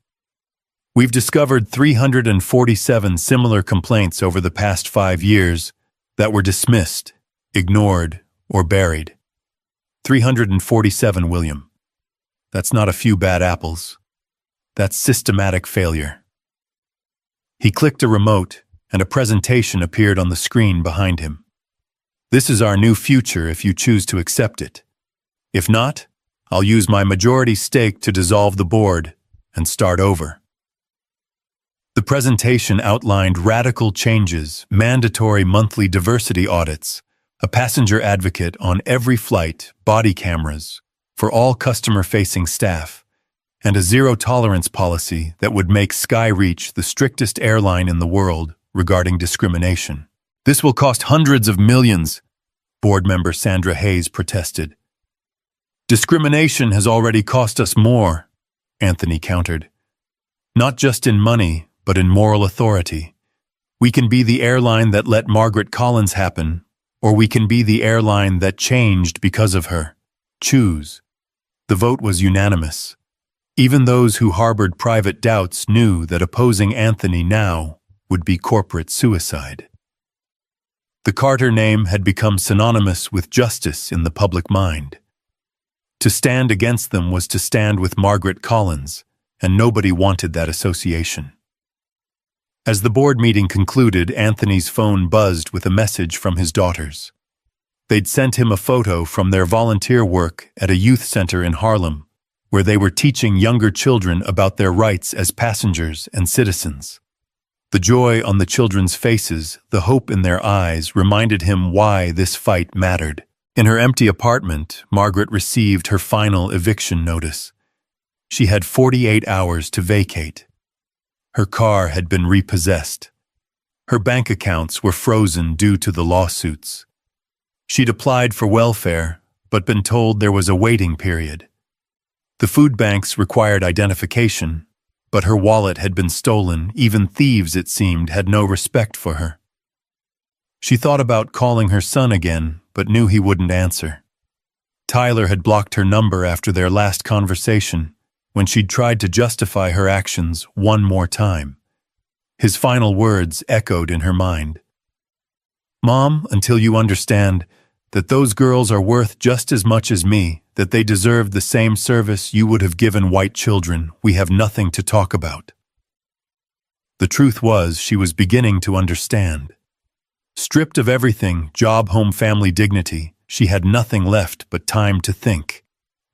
"We've discovered 347 similar complaints over the past 5 years that were dismissed, ignored, or buried. 347, William. That's not a few bad apples. That's systematic failure." He clicked a remote, and a presentation appeared on the screen behind him. "This is our new future if you choose to accept it. If not, I'll use my majority stake to dissolve the board and start over." The presentation outlined radical changes, mandatory monthly diversity audits, a passenger advocate on every flight, body cameras for all customer-facing staff, and a zero-tolerance policy that would make SkyReach the strictest airline in the world regarding discrimination. "This will cost hundreds of millions," board member Sandra Hayes protested. "Discrimination has already cost us more," Anthony countered. "Not just in money, but in moral authority. We can be the airline that let Margaret Collins happen, or we can be the airline that changed because of her. Choose." The vote was unanimous. Even those who harbored private doubts knew that opposing Anthony now would be corporate suicide. The Carter name had become synonymous with justice in the public mind. To stand against them was to stand with Margaret Collins, and nobody wanted that association. As the board meeting concluded, Anthony's phone buzzed with a message from his daughters. They'd sent him a photo from their volunteer work at a youth center in Harlem, where they were teaching younger children about their rights as passengers and citizens. The joy on the children's faces, the hope in their eyes, reminded him why this fight mattered. In her empty apartment, Margaret received her final eviction notice. She had 48 hours to vacate. Her car had been repossessed. Her bank accounts were frozen due to the lawsuits. She'd applied for welfare, but been told there was a waiting period. The food banks required identification, but her wallet had been stolen. Even thieves, it seemed, had no respect for her. She thought about calling her son again, but knew he wouldn't answer. Tyler had blocked her number after their last conversation, when she'd tried to justify her actions one more time. His final words echoed in her mind. "Mom, until you understand that those girls are worth just as much as me, that they deserve the same service you would have given white children, we have nothing to talk about." The truth was, she was beginning to understand. Stripped of everything, job, home, family, dignity, she had nothing left but time to think.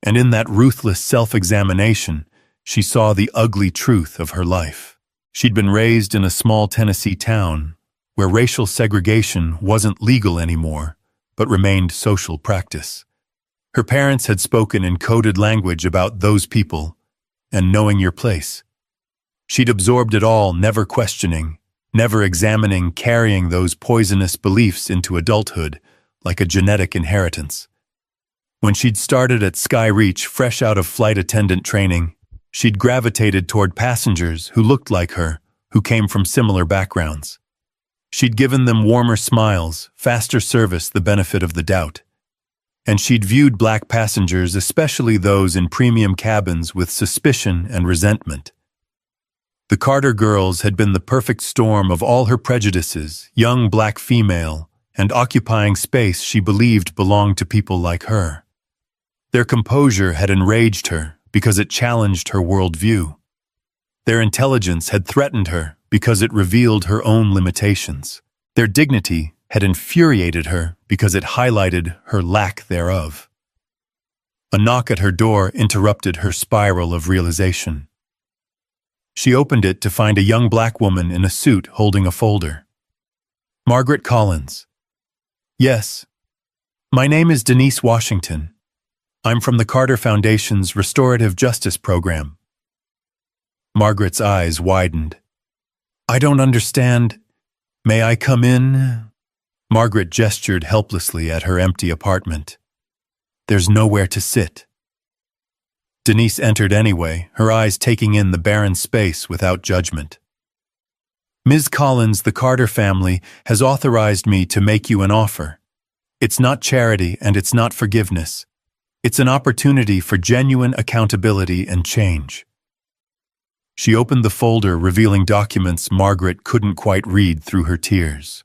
And in that ruthless self-examination, she saw the ugly truth of her life. She'd been raised in a small Tennessee town where racial segregation wasn't legal anymore, but remained social practice. Her parents had spoken in coded language about those people and knowing your place. She'd absorbed it all, never questioning, never examining, carrying those poisonous beliefs into adulthood like a genetic inheritance. When she'd started at SkyReach, fresh out of flight attendant training, she'd gravitated toward passengers who looked like her, who came from similar backgrounds. She'd given them warmer smiles, faster service, the benefit of the doubt. And she'd viewed black passengers, especially those in premium cabins, with suspicion and resentment. The Carter girls had been the perfect storm of all her prejudices, young black female, and occupying space she believed belonged to people like her. Their composure had enraged her because it challenged her worldview. Their intelligence had threatened her because it revealed her own limitations. Their dignity had infuriated her because it highlighted her lack thereof. A knock at her door interrupted her spiral of realization. She opened it to find a young black woman in a suit holding a folder. Margaret Collins. Yes. My name is Denise Washington. I'm from the Carter Foundation's Restorative Justice Program. Margaret's eyes widened. I don't understand. May I come in? Margaret gestured helplessly at her empty apartment. There's nowhere to sit. Denise entered anyway, her eyes taking in the barren space without judgment. Ms. Collins, the Carter family has authorized me to make you an offer. It's not charity and it's not forgiveness. It's an opportunity for genuine accountability and change. She opened the folder, revealing documents Margaret couldn't quite read through her tears.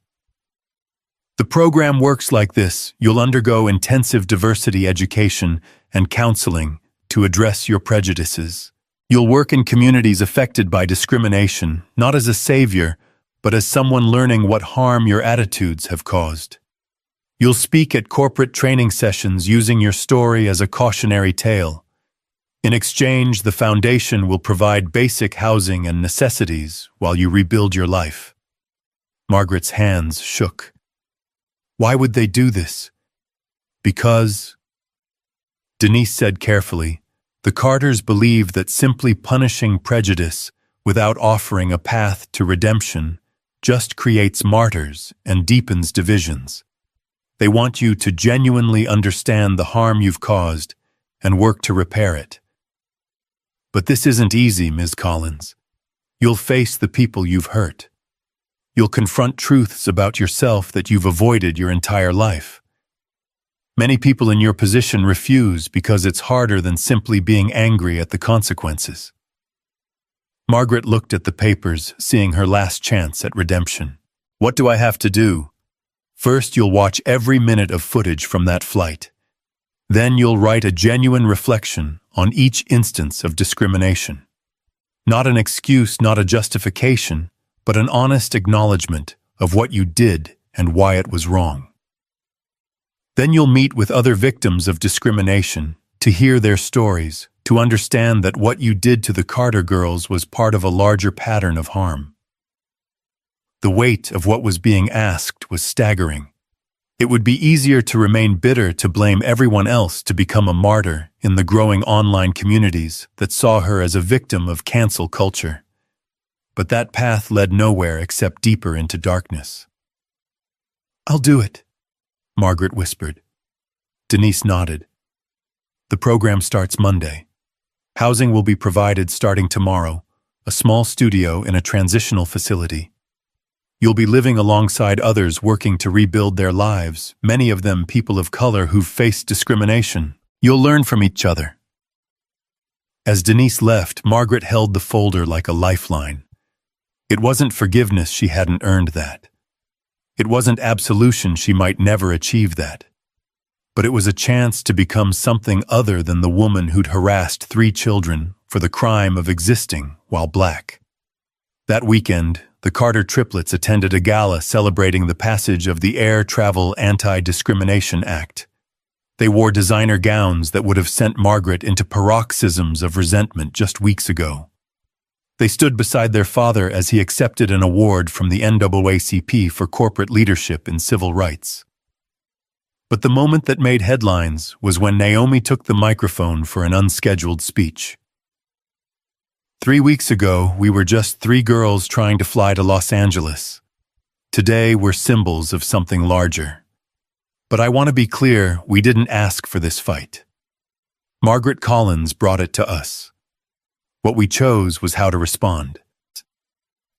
The program works like this. You'll undergo intensive diversity education and counseling to address your prejudices. You'll work in communities affected by discrimination, not as a savior, but as someone learning what harm your attitudes have caused. You'll speak at corporate training sessions using your story as a cautionary tale. In exchange, the foundation will provide basic housing and necessities while you rebuild your life. Margaret's hands shook. Why would they do this? Because, Denise said carefully, the Carters believe that simply punishing prejudice without offering a path to redemption just creates martyrs and deepens divisions. They want you to genuinely understand the harm you've caused and work to repair it. But this isn't easy, Ms. Collins. You'll face the people you've hurt. You'll confront truths about yourself that you've avoided your entire life. Many people in your position refuse because it's harder than simply being angry at the consequences. Margaret looked at the papers, seeing her last chance at redemption. What do I have to do? First, you'll watch every minute of footage from that flight. Then you'll write a genuine reflection on each instance of discrimination. Not an excuse, not a justification, but an honest acknowledgement of what you did and why it was wrong. Then you'll meet with other victims of discrimination to hear their stories, to understand that what you did to the Carter girls was part of a larger pattern of harm. The weight of what was being asked was staggering. It would be easier to remain bitter, to blame everyone else, to become a martyr in the growing online communities that saw her as a victim of cancel culture. But that path led nowhere except deeper into darkness. I'll do it, Margaret whispered. Denise nodded. The program starts Monday. Housing will be provided starting tomorrow, a small studio in a transitional facility. You'll be living alongside others working to rebuild their lives, many of them people of color who've faced discrimination. You'll learn from each other. As Denise left, Margaret held the folder like a lifeline. It wasn't forgiveness, she hadn't earned that. It wasn't absolution, she might never achieve that. But it was a chance to become something other than the woman who'd harassed 3 children for the crime of existing while black. That weekend, the Carter triplets attended a gala celebrating the passage of the Air Travel Anti-Discrimination Act. They wore designer gowns that would have sent Margaret into paroxysms of resentment just weeks ago. They stood beside their father as he accepted an award from the NAACP for corporate leadership in civil rights. But the moment that made headlines was when Naomi took the microphone for an unscheduled speech. 3 weeks ago, we were just 3 girls trying to fly to Los Angeles. Today, we're symbols of something larger. But I want to be clear, we didn't ask for this fight. Margaret Collins brought it to us. What we chose was how to respond.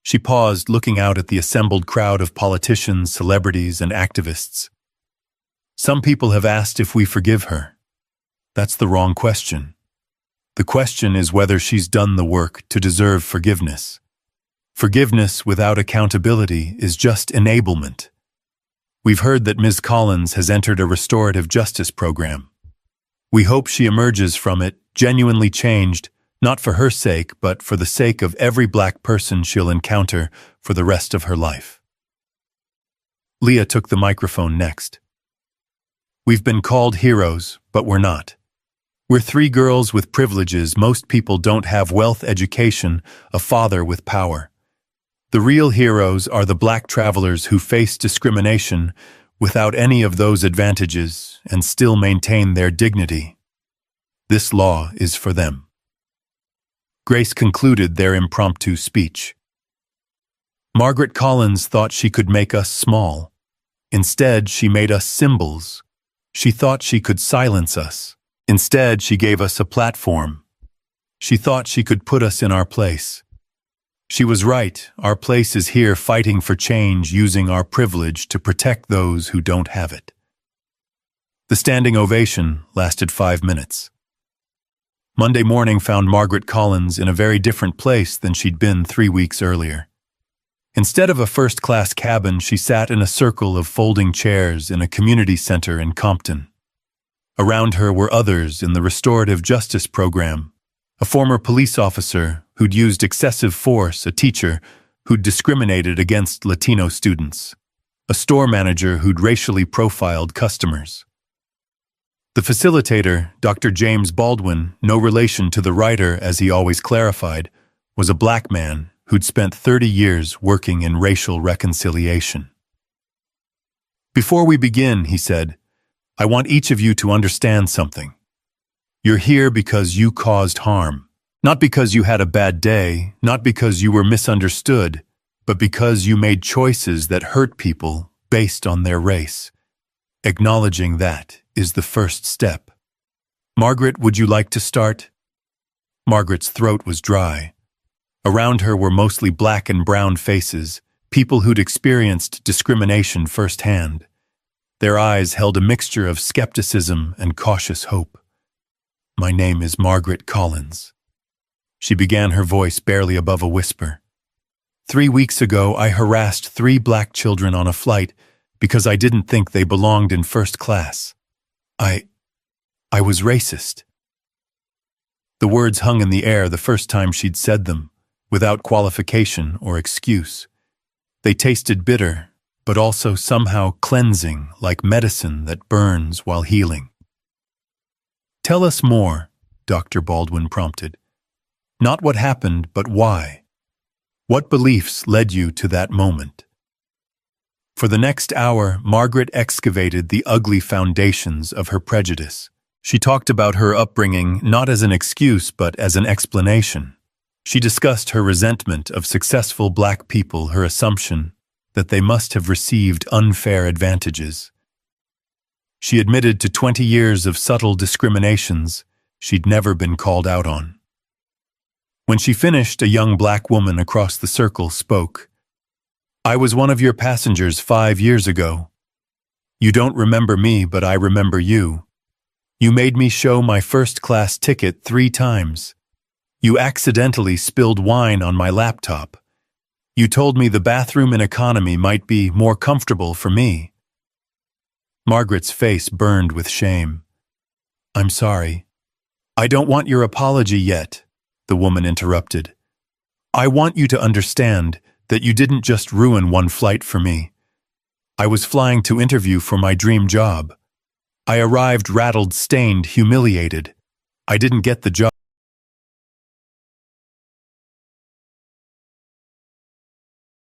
She paused, looking out at the assembled crowd of politicians, celebrities, and activists. Some people have asked if we forgive her. That's the wrong question. The question is whether she's done the work to deserve forgiveness. Forgiveness without accountability is just enablement. We've heard that Ms. Collins has entered a restorative justice program. We hope she emerges from it genuinely changed, not for her sake, but for the sake of every black person she'll encounter for the rest of her life. Leah took the microphone next. We've been called heroes, but we're not. We're three girls with privileges. Most people don't have wealth, education, a father with power. The real heroes are the black travelers who face discrimination without any of those advantages and still maintain their dignity. This law is for them." Grace concluded their impromptu speech. Margaret Collins thought she could make us small. Instead, she made us symbols. She thought she could silence us. Instead, she gave us a platform. She thought she could put us in our place. She was right. Our place is here, fighting for change, using our privilege to protect those who don't have it. The standing ovation lasted 5 minutes. Monday morning found Margaret Collins in a very different place than she'd been 3 weeks earlier. Instead of a first-class cabin, she sat in a circle of folding chairs in a community center in Compton. Around her were others in the restorative justice program, a former police officer who'd used excessive force, a teacher who'd discriminated against Latino students, a store manager who'd racially profiled customers. The facilitator, Dr. James Baldwin, no relation to the writer as he always clarified, was a black man who'd spent 30 years working in racial reconciliation. "Before we begin," he said, "I want each of you to understand something. You're here because you caused harm. Not because you had a bad day, not because you were misunderstood, but because you made choices that hurt people based on their race. Acknowledging that is the first step. Margaret, would you like to start?" Margaret's throat was dry. Around her were mostly black and brown faces, people who'd experienced discrimination firsthand. Their eyes held a mixture of skepticism and cautious hope. "My name is Margaret Collins." She began, her voice barely above a whisper. 3 weeks ago, I harassed 3 black children on a flight because I didn't think they belonged in first class. I was racist." The words hung in the air the first time she'd said them, without qualification or excuse. They tasted bitter, but also somehow cleansing, like medicine that burns while healing. "Tell us more," Dr. Baldwin prompted. "Not what happened, but why. What beliefs led you to that moment?" For the next hour, Margaret excavated the ugly foundations of her prejudice. She talked about her upbringing not as an excuse, but as an explanation. She discussed her resentment of successful black people, her assumption that they must have received unfair advantages. She admitted to 20 years of subtle discriminations she'd never been called out on. When she finished, a young black woman across the circle spoke. "I was one of your passengers 5 years ago. You don't remember me, but I remember you. You made me show my first-class ticket 3 times. You accidentally spilled wine on my laptop. You told me the bathroom in economy might be more comfortable for me." Margaret's face burned with shame. "I'm sorry." "I don't want your apology yet," the woman interrupted. "I want you to understand that you didn't just ruin one flight for me. I was flying to interview for my dream job. I arrived rattled, stained, humiliated. I didn't get the job.